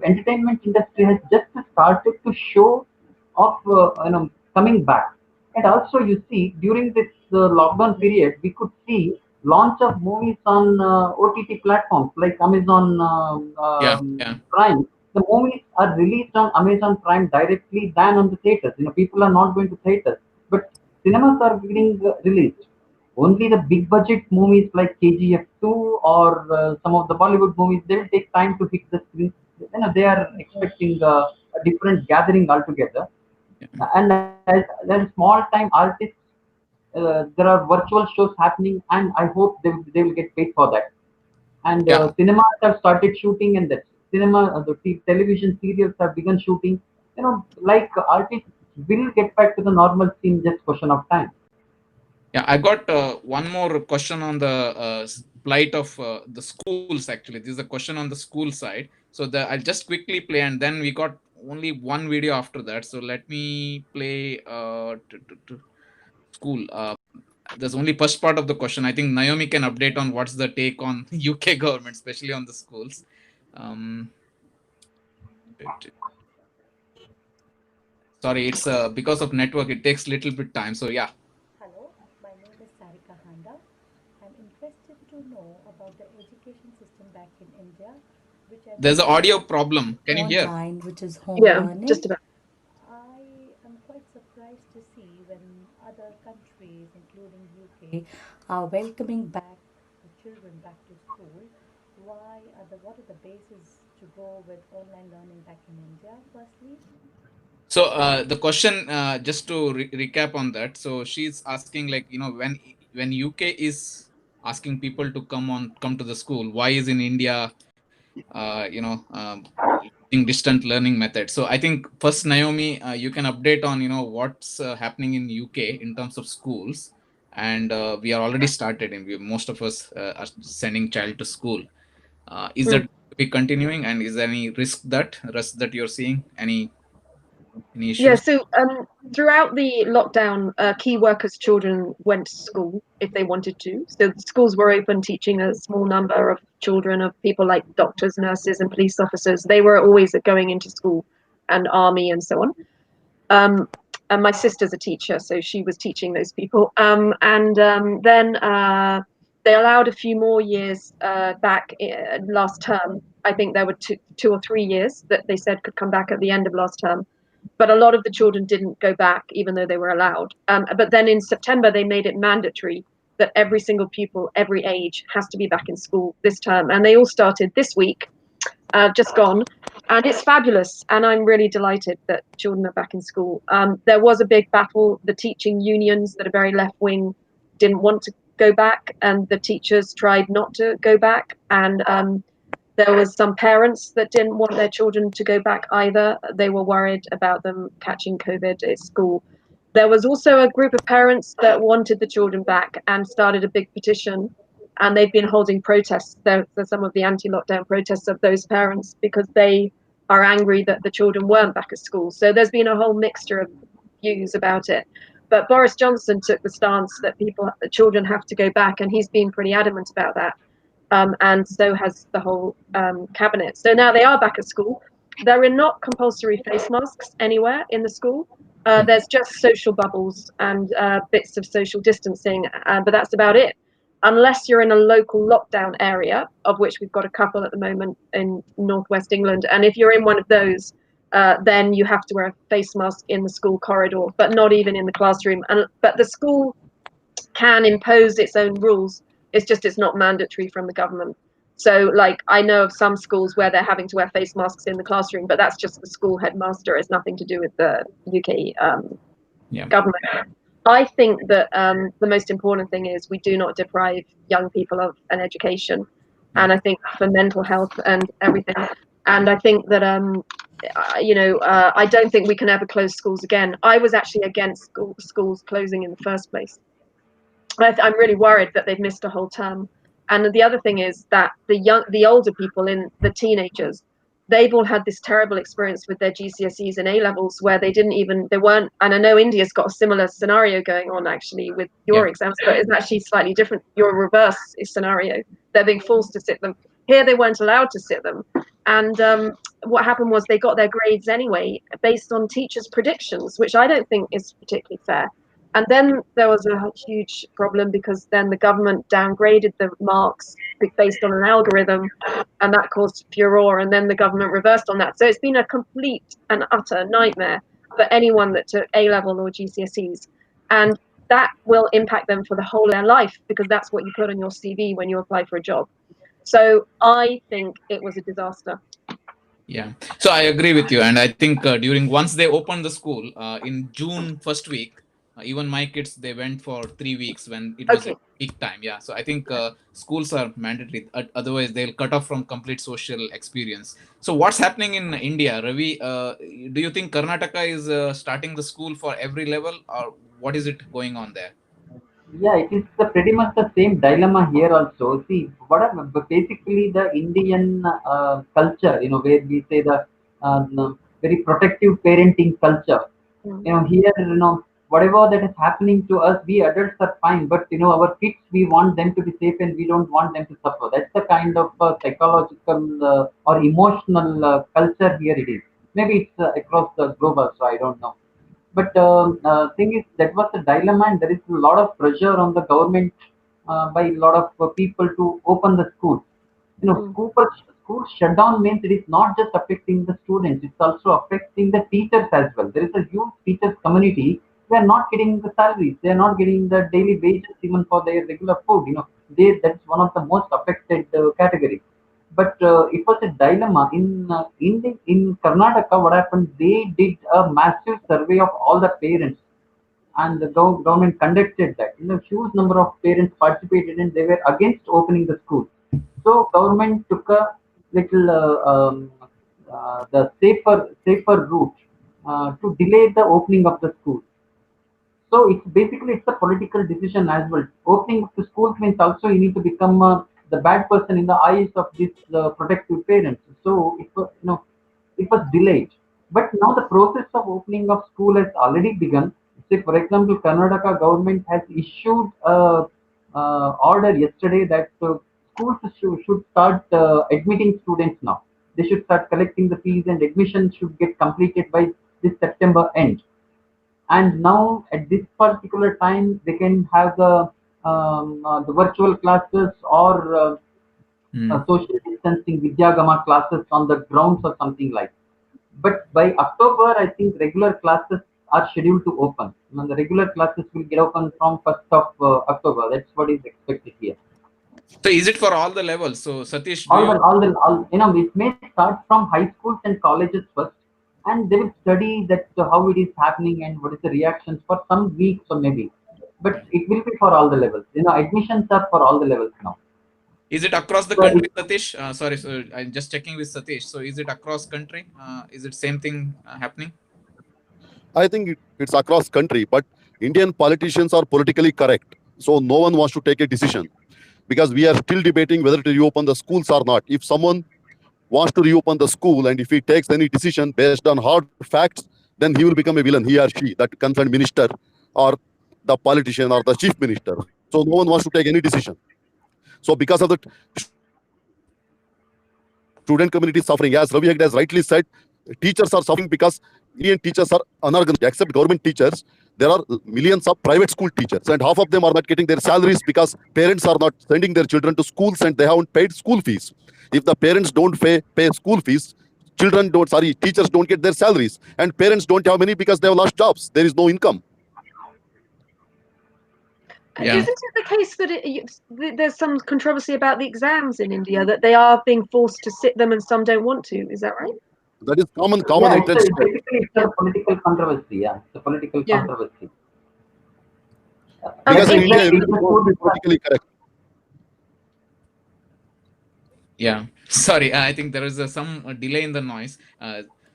Entertainment industry has just started to show of coming back. And also, you see, during this lockdown period, we could see launch of movies on OTT platforms like Amazon Yeah, yeah, Prime. The movies are released on Amazon Prime directly than on the theaters. People are not going to theaters, but cinemas are getting released. Only the big budget movies like KGF 2 or some of the Bollywood movies, they will take time to hit the screen. They are expecting a different gathering altogether. And as small time artists, there are virtual shows happening, and I hope they will get paid for that. And yeah. cinemas have started shooting, and the television serials have begun shooting. Like artists will get back to the normalcy in just question of time. Yeah, I got one more question on the plight of the schools. Actually, this is a question on the school side. So I'll just quickly play, and then we got only one video after that. So let me play school. There's only first part of the question. I think Naomi can update on what's the take on UK government, especially on the schools. Sorry, it's because of network. It takes little bit time. So yeah. Hello, my name is Sarika Handa. I'm interested to know about the education system back in India, which I There's an believe audio problem. Can you hear? online, which is home Yeah, learning. just about. I am quite surprised to see when other countries, including UK, are welcoming back the children back to school. What are the bases to go with online learning back in India, firstly? So the question, just to recap on that. So she's asking, like, when UK is asking people to come to the school, why is in India, using distant learning method? So I think first, Naomi, you can update on what's happening in UK in terms of schools, and we are already started, and most of us are sending child to school. Is that be continuing, and is there any risk that you're seeing? Any Yeah, issues? so throughout the lockdown, key workers' children went to school if they wanted to. So the schools were open, teaching a small number of children, of people like doctors, nurses, and police officers. They were always going into school, and army and so on. And my sister's a teacher, so she was teaching those people. Then they allowed a few more years back last term. I think there were two or 3 years that they said could come back at the end of last term. But a lot of the children didn't go back, even though they were allowed. But then in September, they made it mandatory that every single pupil, every age, has to be back in school this term. And they all started this week, just gone. And it's fabulous. And I'm really delighted that children are back in school. There was a big battle. The teaching unions that are very left wing didn't want to go back, and the teachers tried not to go back. And there was some parents that didn't want their children to go back either. They were worried about them catching COVID at school. There was also a group of parents that wanted the children back and started a big petition. And they've been holding protests. There's some of the anti-lockdown protests of those parents because they are angry that the children weren't back at school. So there's been a whole mixture of views about it. But Boris Johnson took the stance that the children have to go back, and he's been pretty adamant about that. And so has the whole cabinet. So now they are back at school. There are not compulsory face masks anywhere in the school. There's just social bubbles and bits of social distancing, but that's about it. Unless you're in a local lockdown area, of which we've got a couple at the moment in northwest England. And if you're in one of those, then you have to wear a face mask in the school corridor, but not even in the classroom. But the school can impose its own rules. It's not mandatory from the government. So, like, I know of some schools where they're having to wear face masks in the classroom, but that's just the school headmaster. It's nothing to do with the UK government. I think that the most important thing is we do not deprive young people of an education, and I think for mental health and everything. And I think that I don't think we can ever close schools again. I was actually against schools closing in the first place. I'm really worried that they've missed a whole term. And the other thing is that the older people, the teenagers, they've all had this terrible experience with their GCSEs and A-levels where they weren't, and I know India's got a similar scenario going on actually with your exams, but it's actually slightly different. Your reverse scenario. They're being forced to sit them. Here they weren't allowed to sit them. And what happened was they got their grades anyway based on teachers' predictions, which I don't think is particularly fair. And then there was a huge problem because then the government downgraded the marks based on an algorithm, and that caused furore. And then the government reversed on that. So it's been a complete and utter nightmare for anyone that took A level or GCSEs. And that will impact them for the whole of their life because that's what you put on your CV when you apply for a job. So I think it was a disaster. Yeah, so I agree with you, and I think during once they opened the school in June first week, even my kids they went for 3 weeks when it was a peak time. Yeah, so I think schools are mandatory. Otherwise, they'll cut off from complete social experience. So what's happening in India, Ravi? Do you think Karnataka is starting the school for every level, or what is it going on there? Yeah, it is pretty much the same dilemma here also. See, basically the Indian culture, where we say the very protective parenting culture. Here, whatever that is happening to us, we adults are fine, but our kids, we want them to be safe and we don't want them to suffer. That's the kind of psychological or emotional culture here it is. Maybe it's across the globe also, I don't know. But thing is, that was the dilemma, and there is a lot of pressure on the government by a lot of people to open the schools. School shutdown means it is not just affecting the students; it's also affecting the teachers as well. There is a huge teachers community. They are not getting the salaries. They are not getting the daily wages even for their regular food. That's one of the most affected categories. But it was a dilemma in Karnataka. What happened? They did a massive survey of all the parents, and the government conducted that. Huge number of parents participated, and they were against opening the school. So government took a little the safer route to delay the opening of the school. So it's a political decision as well. Opening of the schools means also you need to become the bad person in the eyes of these protective parents. So it was delayed. But now the process of opening of school has already begun. Say for example, Karnataka government has issued a order yesterday that schools should start admitting students now. They should start collecting the fees and admission should get completed by this September end. And now at this particular time they can have the virtual classes or social distancing Vidyagama classes on the grounds or something like. But by October, I think regular classes are scheduled to open. The regular classes will get open from 1st of October. That's what is expected here. So is it for all the levels? So Satish, it may start from high schools and colleges first, and they will study that how it is happening and what is the reactions for some weeks or maybe. But it will be for all the levels. Admissions are for all the levels now. Is it across the country, Satish? Sorry, so I'm just checking with Satish. So is it across country? Is it same thing happening? I think it's across country, but Indian politicians are politically correct. So no one wants to take a decision because we are still debating whether to reopen the schools or not. If someone wants to reopen the school and if he takes any decision based on hard facts, then he will become a villain, he or she, that concerned minister or the politician or the chief minister. So no one wants to take any decision. So because of that, student community is suffering. As Ravi Hegde has rightly said, teachers are suffering because Indian teachers are unorganized. Except government teachers, there are millions of private school teachers, and half of them are not getting their salaries because parents are not sending their children to schools and they haven't paid school fees. If the parents don't pay school fees, teachers don't get their salaries, and parents don't have money because they have lost jobs. There is no income. Yeah. Isn't it the case that there's some controversy about the exams in India, that they are being forced to sit them and some don't want to? Is that right? That is common Yeah, interest. it's a political controversy. Yeah, it's a political controversy. Because in India, everything must be politically correct. Yeah, sorry, I think there is some delay in the noise.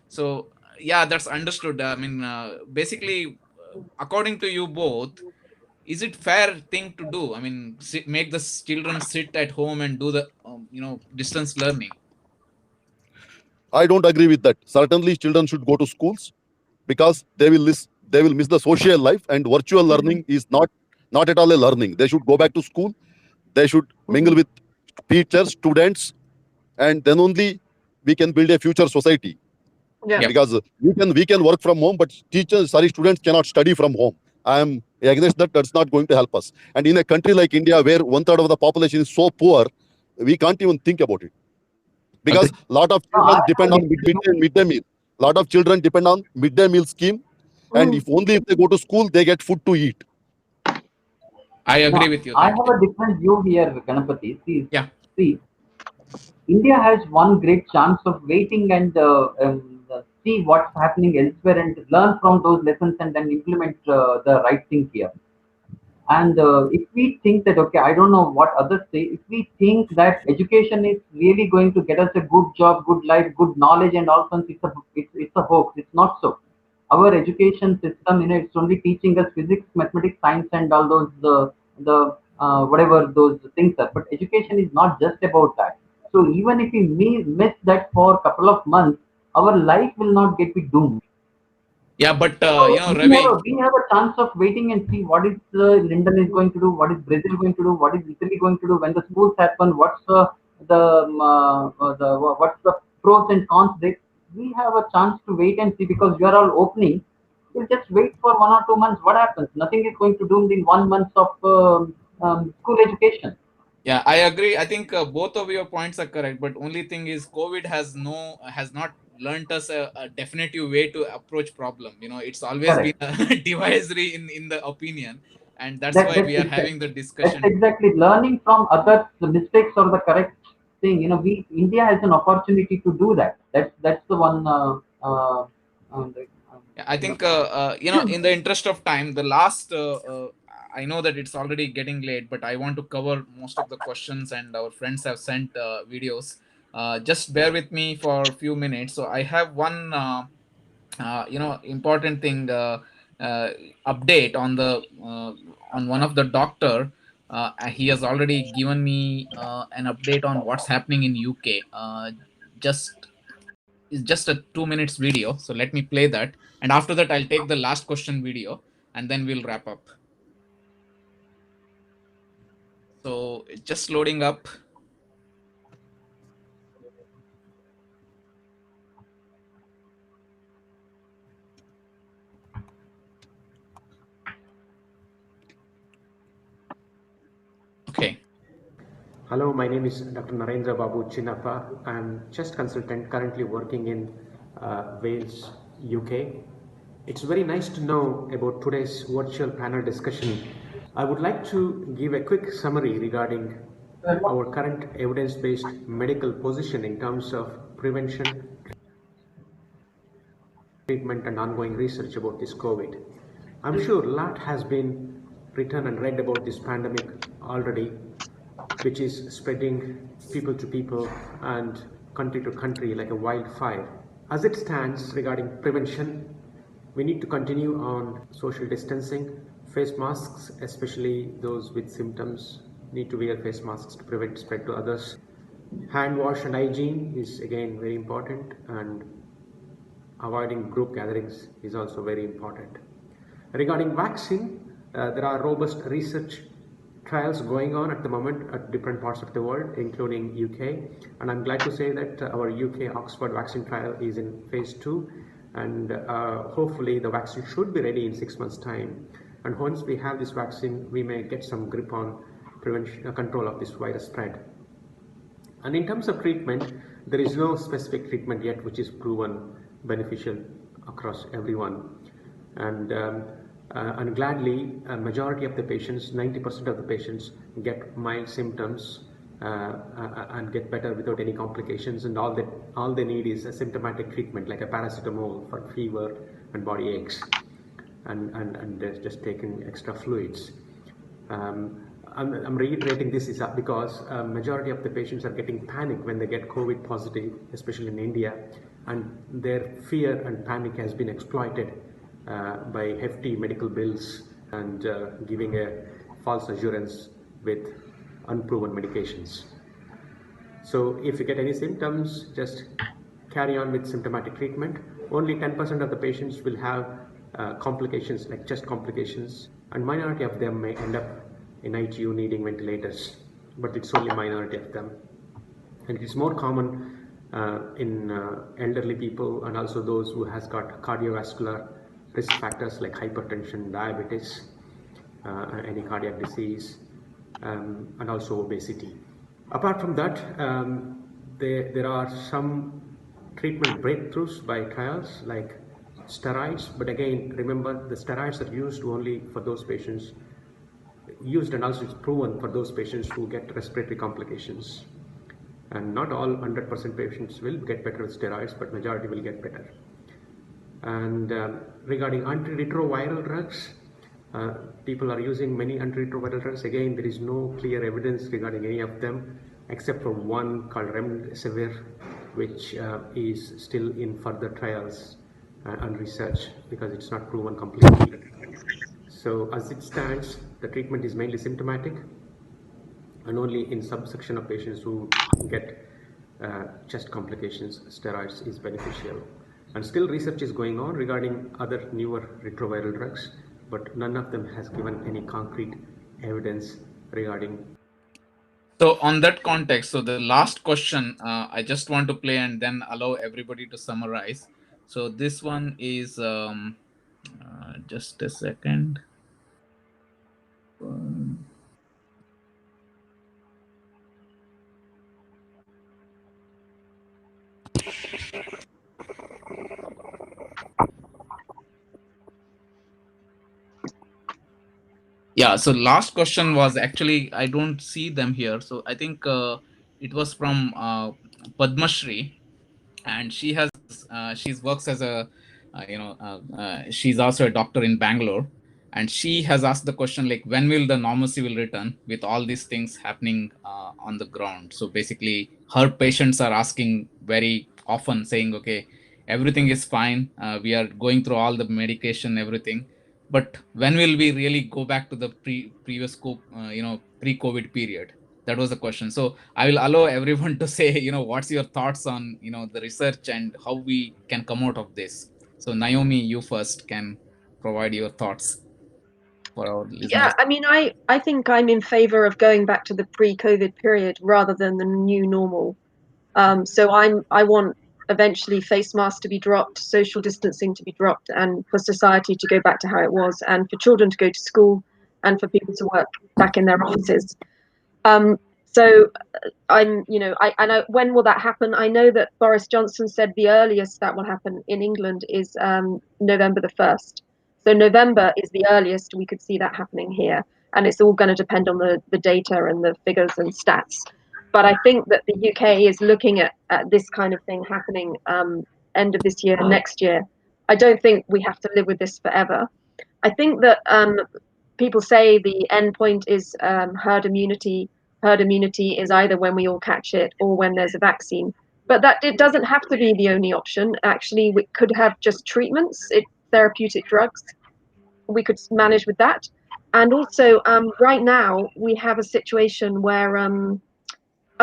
So yeah, that's understood. I mean, basically, according to you both, is it fair thing to do? I mean, make the children sit at home and do the distance learning? I don't agree with that. Certainly, children should go to schools because they will miss the social life, and virtual learning is not at all a learning. They should go back to school. They should mingle with teachers, students, and then only we can build a future society. Yeah. Because we can work from home, but students cannot study from home. I am against that. That's not going to help us. And in a country like India, where 1/3 of the population is so poor, we can't even think about it. Because a lot of children depend on midday meal. Lot of children depend on midday meal scheme, and if they go to school, they get food to eat. I agree with you. I have a different view here, Ganapati. See, India has one great chance of waiting and see what's happening elsewhere and learn from those lessons and then implement the right thing here. And if we think that, okay, I don't know what others say, if we think that education is really going to get us a good job, good life, good knowledge and all sorts, it's a hoax. It's not so. Our education system, it's only teaching us physics, mathematics, science, and all those whatever those things are. But education is not just about that. So even if we miss that for a couple of months, our life will not get be doomed. Yeah, but Ravi, we have a chance of waiting and see what is London is going to do, what is Brazil going to do, what is Italy going to do when the schools happen, what's the pros and cons. We have a chance to wait and see because we are all opening. We'll just wait for 1 or 2 months. What happens? Nothing is going to doom in 1 month of school education. Yeah, I agree. I think both of your points are correct, but only thing is COVID has not learnt us a definitive way to approach problem. It's always been divisory in the opinion, and that's why we are having the discussion. That's exactly learning from others the mistakes or the correct thing. India has an opportunity to do that. That's the one. I think in the interest of time, the last. I know that it's already getting late, but I want to cover most of the questions, and our friends have sent videos. Just bear with me for a few minutes. So I have one, important thing update on the on one of the doctor. He has already given me an update on what's happening in UK. It's just a 2 minutes video. So let me play that, and after that I'll take the last question video, and then we'll wrap up. So it's just loading up. Okay. Hello, my name is Dr. Narendra Babu Chinnappa. I'm chest consultant currently working in Wales, UK. It's very nice to know about today's virtual panel discussion. I would like to give a quick summary regarding our current evidence-based medical position in terms of prevention, treatment, and ongoing research about this COVID. I'm sure a lot has been written and read about this pandemic already, which is spreading people to people and country to country like a wildfire. As it stands regarding prevention, we need to continue on social distancing, face masks, especially those with symptoms, need to wear face masks to prevent spread to others. Hand wash and hygiene is again very important, and avoiding group gatherings is also very important. Regarding vaccine, there are robust research trials going on at the moment at different parts of the world, including UK, and I'm glad to say that our UK Oxford vaccine trial is in phase 2, and hopefully the vaccine should be ready in 6 months' time. And once we have this vaccine, we may get some grip on prevention, control of this virus spread. And in terms of treatment, there is no specific treatment yet which is proven beneficial across everyone. And gladly, a majority of the patients, 90% of the patients, get mild symptoms and get better without any complications, and all they need is a symptomatic treatment like a paracetamol for fever and body aches, and they're just taking extra fluids. I'm reiterating this is because majority of the patients are getting panic when they get COVID positive, especially in India, and their fear and panic has been exploited by hefty medical bills and giving a false assurance with unproven medications. So if you get any symptoms, just carry on with symptomatic treatment. Only 10% of the patients will have complications like chest complications, and minority of them may end up in ITU needing ventilators, but it's only minority of them. And it's more common in elderly people, and also those who has got cardiovascular risk factors like hypertension, diabetes, any cardiac disease, and also obesity. Apart from that, there are some treatment breakthroughs by trials like steroids, but again, remember the steroids are used only for those patients, and also it's proven for those patients who get respiratory complications. And not all 100% patients will get better with steroids, but majority will get better. And regarding antiretroviral drugs, people are using many antiretroviral drugs. Again, there is no clear evidence regarding any of them, except for one called remdesivir, which is still in further trials and research because it's not proven completely. So as it stands, the treatment is mainly symptomatic, and only in subsection of patients who get chest complications, steroids is beneficial. And still research is going on regarding other newer retroviral drugs, but none of them has given any concrete evidence regarding. So on that context, so the last question, I just want to play and then allow everybody to summarize. So this one is, just a second. Yeah, so last question was actually, I don't see them here. So I think it was from Padma Shri, and she works as a, she's also a doctor in Bangalore. And she has asked the question like, when will the normalcy will return with all these things happening on the ground? So basically, her patients are asking very often, saying, okay, everything is fine. We are going through all the medication, everything. But when will we really go back to the previous pre-COVID period? That was the question. So I will allow everyone to say, what's your thoughts on, the research and how we can come out of this. So Naomi, you first can provide your thoughts for our listeners. Yeah, I mean, I think I'm in favor of going back to the pre-COVID period rather than the new normal. So I want eventually face masks to be dropped, social distancing to be dropped, and for society to go back to how it was, and for children to go to school, and for people to work back in their offices. So I know, when will that happen? I know that Boris Johnson said the earliest that will happen in England is November the 1st. So November is the earliest we could see that happening here, and it's all going to depend on the data and the figures and stats. But I think that the UK is looking at this kind of thing happening end of this year, next year. I don't think we have to live with this forever. I think that people say the end point is herd immunity. Herd immunity is either when we all catch it or when there's a vaccine. But that it doesn't have to be the only option. Actually, we could have just treatments, therapeutic drugs. We could manage with that. And also, right now, we have a situation where,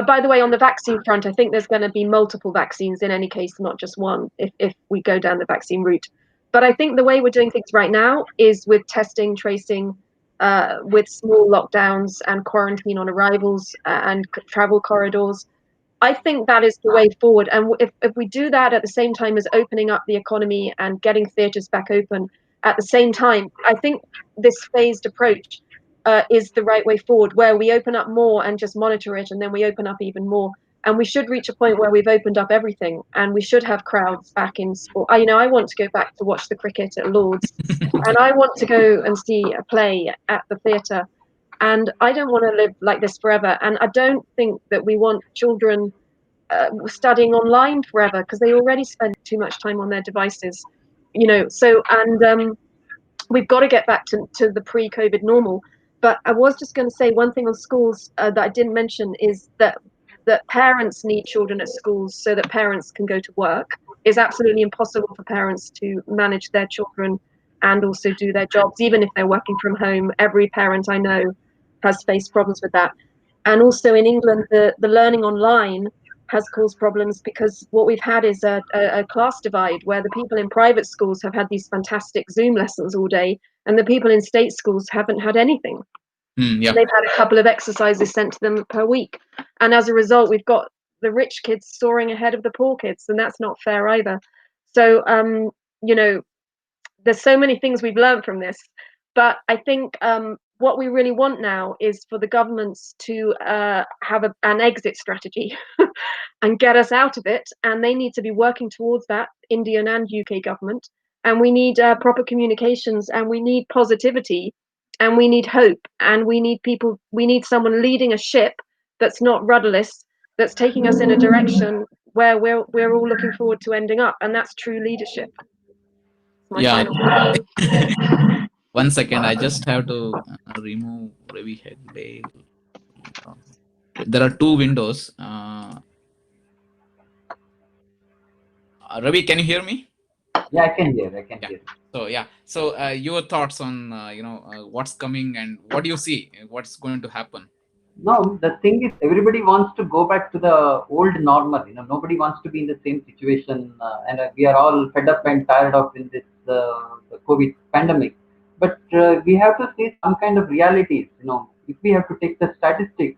by the way, on the vaccine front, I think there's going to be multiple vaccines in any case, not just one, if we go down the vaccine route. But I think the way we're doing things right now is with testing, tracing, with small lockdowns and quarantine on arrivals and travel corridors. I think that is the way forward. And if we do that at the same time as opening up the economy and getting theatres back open at the same time, I think this phased approach is the right way forward, where we open up more and just monitor it, and then we open up even more. And we should reach a point where we've opened up everything, and we should have crowds back in sport. I want to go back to watch the cricket at Lord's, and I want to go and see a play at the theatre. And I don't want to live like this forever. And I don't think that we want children studying online forever, because they already spend too much time on their devices. So, and we've got to get back to the pre-COVID normal. But I was just going to say one thing on schools that I didn't mention is that parents need children at schools so that parents can go to work. It's absolutely impossible for parents to manage their children and also do their jobs, even if they're working from home. Every parent I know has faced problems with that. And also in England, the learning online has caused problems, because what we've had is a class divide, where the people in private schools have had these fantastic Zoom lessons all day, and the people in state schools haven't had anything. Yeah. They've had a couple of exercises sent to them per week. And as a result, we've got the rich kids soaring ahead of the poor kids, and that's not fair either. So you know, there's so many things we've learned from this, but I think what we really want now is for the governments to have an exit strategy and get us out of it, and they need to be working towards that, Indian and UK government. And we need proper communications, and we need positivity, and we need hope, and we need people. We need someone leading a ship that's not rudderless, that's taking us in a direction where we're all looking forward to ending up, and that's true leadership. My Yeah. final. 1 second, I just have to remove Ravi Hegde. There are two windows. Ravi, can you hear me? Yeah, I can hear. Hear. So yeah. So your thoughts on what's coming and what do you see? What's going to happen? No, the thing is, everybody wants to go back to the old normal. Nobody wants to be in the same situation, and we are all fed up and tired of in this the COVID pandemic. But we have to see some kind of realities. If we have to take the statistics,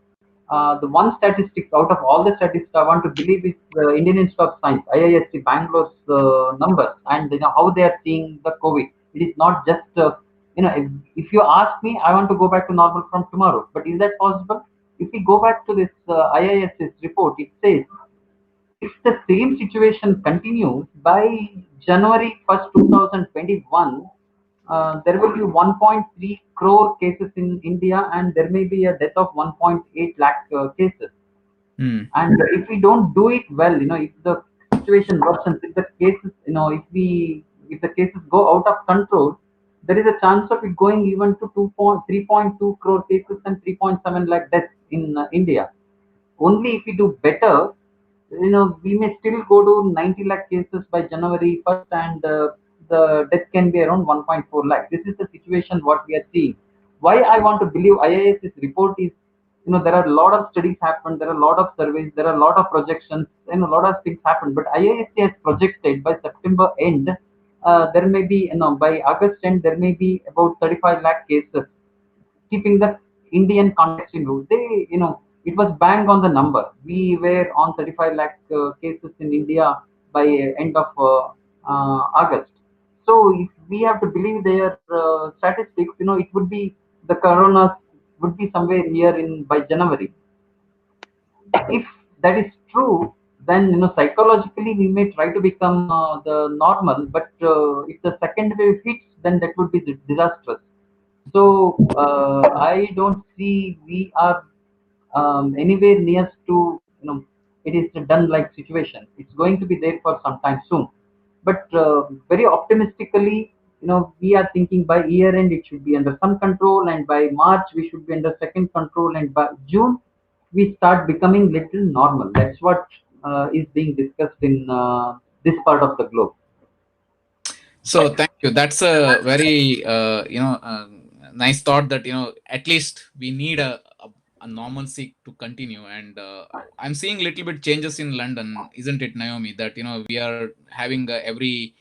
the one statistic out of all the statistics I want to believe is the Indian Institute of Science, IISc Bangalore's numbers, and how they are seeing the COVID. It is not just if you ask me, I want to go back to normal from tomorrow. But is that possible? If we go back to this IIS's report, it says if the same situation continues by January 1st, 2021, there will be 1.3 crore cases in India, and there may be a death of 1.8 lakh cases. And if we don't do it well, if the situation worsens, if the cases, if the cases go out of control, there is a chance of it going even to 3.2 crore cases and 3.7 lakh deaths in India. Only if we do better, we may still go to 90 lakh cases by January 1st, and the death can be around 1.4 lakh. This is the situation what we are seeing. Why I want to believe IIS's report is, there are a lot of studies happened, there are a lot of surveys, there are a lot of projections, and a lot of things happened. But IISc has projected by September end, there may be, by August end, there may be about 35 lakh cases. Keeping the Indian context in view, it was bang on the number. We were on 35 lakh cases in India by end of August. So if we have to believe their statistics, it would be the corona would be somewhere here in by January. If that is true, then psychologically we may try to become the normal. But if the second wave hits, then that would be disastrous. So I don't see we are anywhere near to it is a done like situation. It's going to be there for some time soon. But very optimistically, we are thinking by year end it should be under some control, and by March we should be under second control, and by June we start becoming little normal. That's what is being discussed in this part of the globe. So thank you. That's a very nice thought that at least we need a normalcy to continue. And I'm seeing little bit changes in London, isn't it, Naomi? That we are having every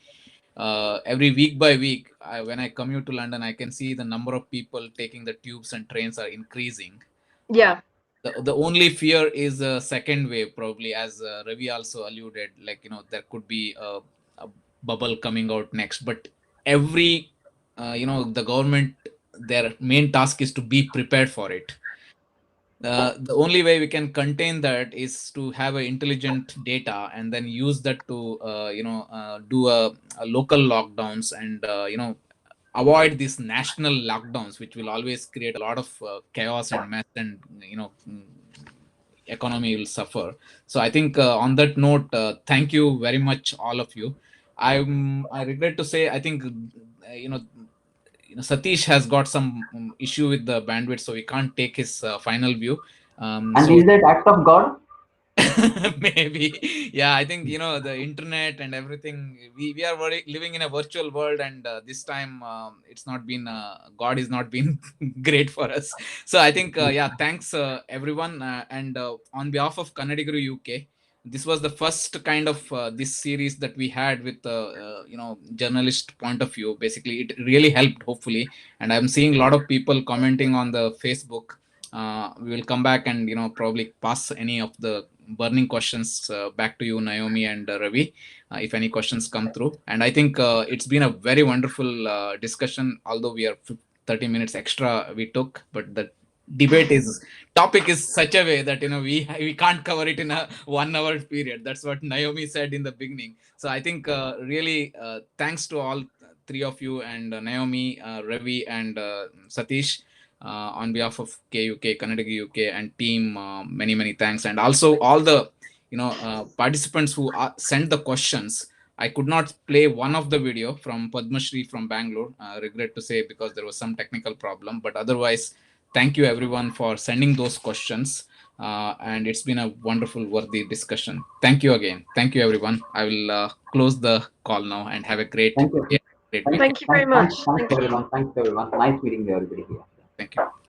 week by week. When I commute to London, I can see the number of people taking the tubes and trains are increasing. Yeah. The only fear is a second wave, probably, as Ravi also alluded. Like there could be a bubble coming out next. But every the government, their main task is to be prepared for it. The only way we can contain that is to have a intelligent data and then use that to do a local lockdowns and avoid these national lockdowns, which will always create a lot of chaos and mess, and economy will suffer. So I think on that note, thank you very much, all of you. I regret to say, I think Satish has got some issue with the bandwidth, so we can't take his final view. And is that act of God? Maybe. Yeah, I think the internet and everything, we are living in a virtual world, and this time it's not been God is not been great for us. So I think thanks everyone, and on behalf of Kannadigaru UK, this was the first kind of this series that we had with journalist point of view. Basically, it really helped, hopefully, and I'm seeing a lot of people commenting on the Facebook. We will come back and probably pass any of the burning questions back to you, Naomi and Ravi, if any questions come through. And I think it's been a very wonderful discussion, although we are 30 minutes extra we took, but the topic is such a way that we can't cover it in a 1 hour period. That's what Naomi said in the beginning. So I think really thanks to all three of you, and Naomi, Ravi, and Satish, on behalf of KUK, Kannadiga UK, and team, many thanks. And also all the participants who sent the questions. I could not play one of the video from Padmashri from Bangalore, regret to say, because there was some technical problem, but otherwise, thank you everyone for sending those questions. And it's been a wonderful, worthy discussion. Thank you again. Thank you, everyone. I will close the call now and have a great Thank you. day. Thank you very much. Thanks everyone. Thanks everyone. Nice meeting everybody here. Thank you.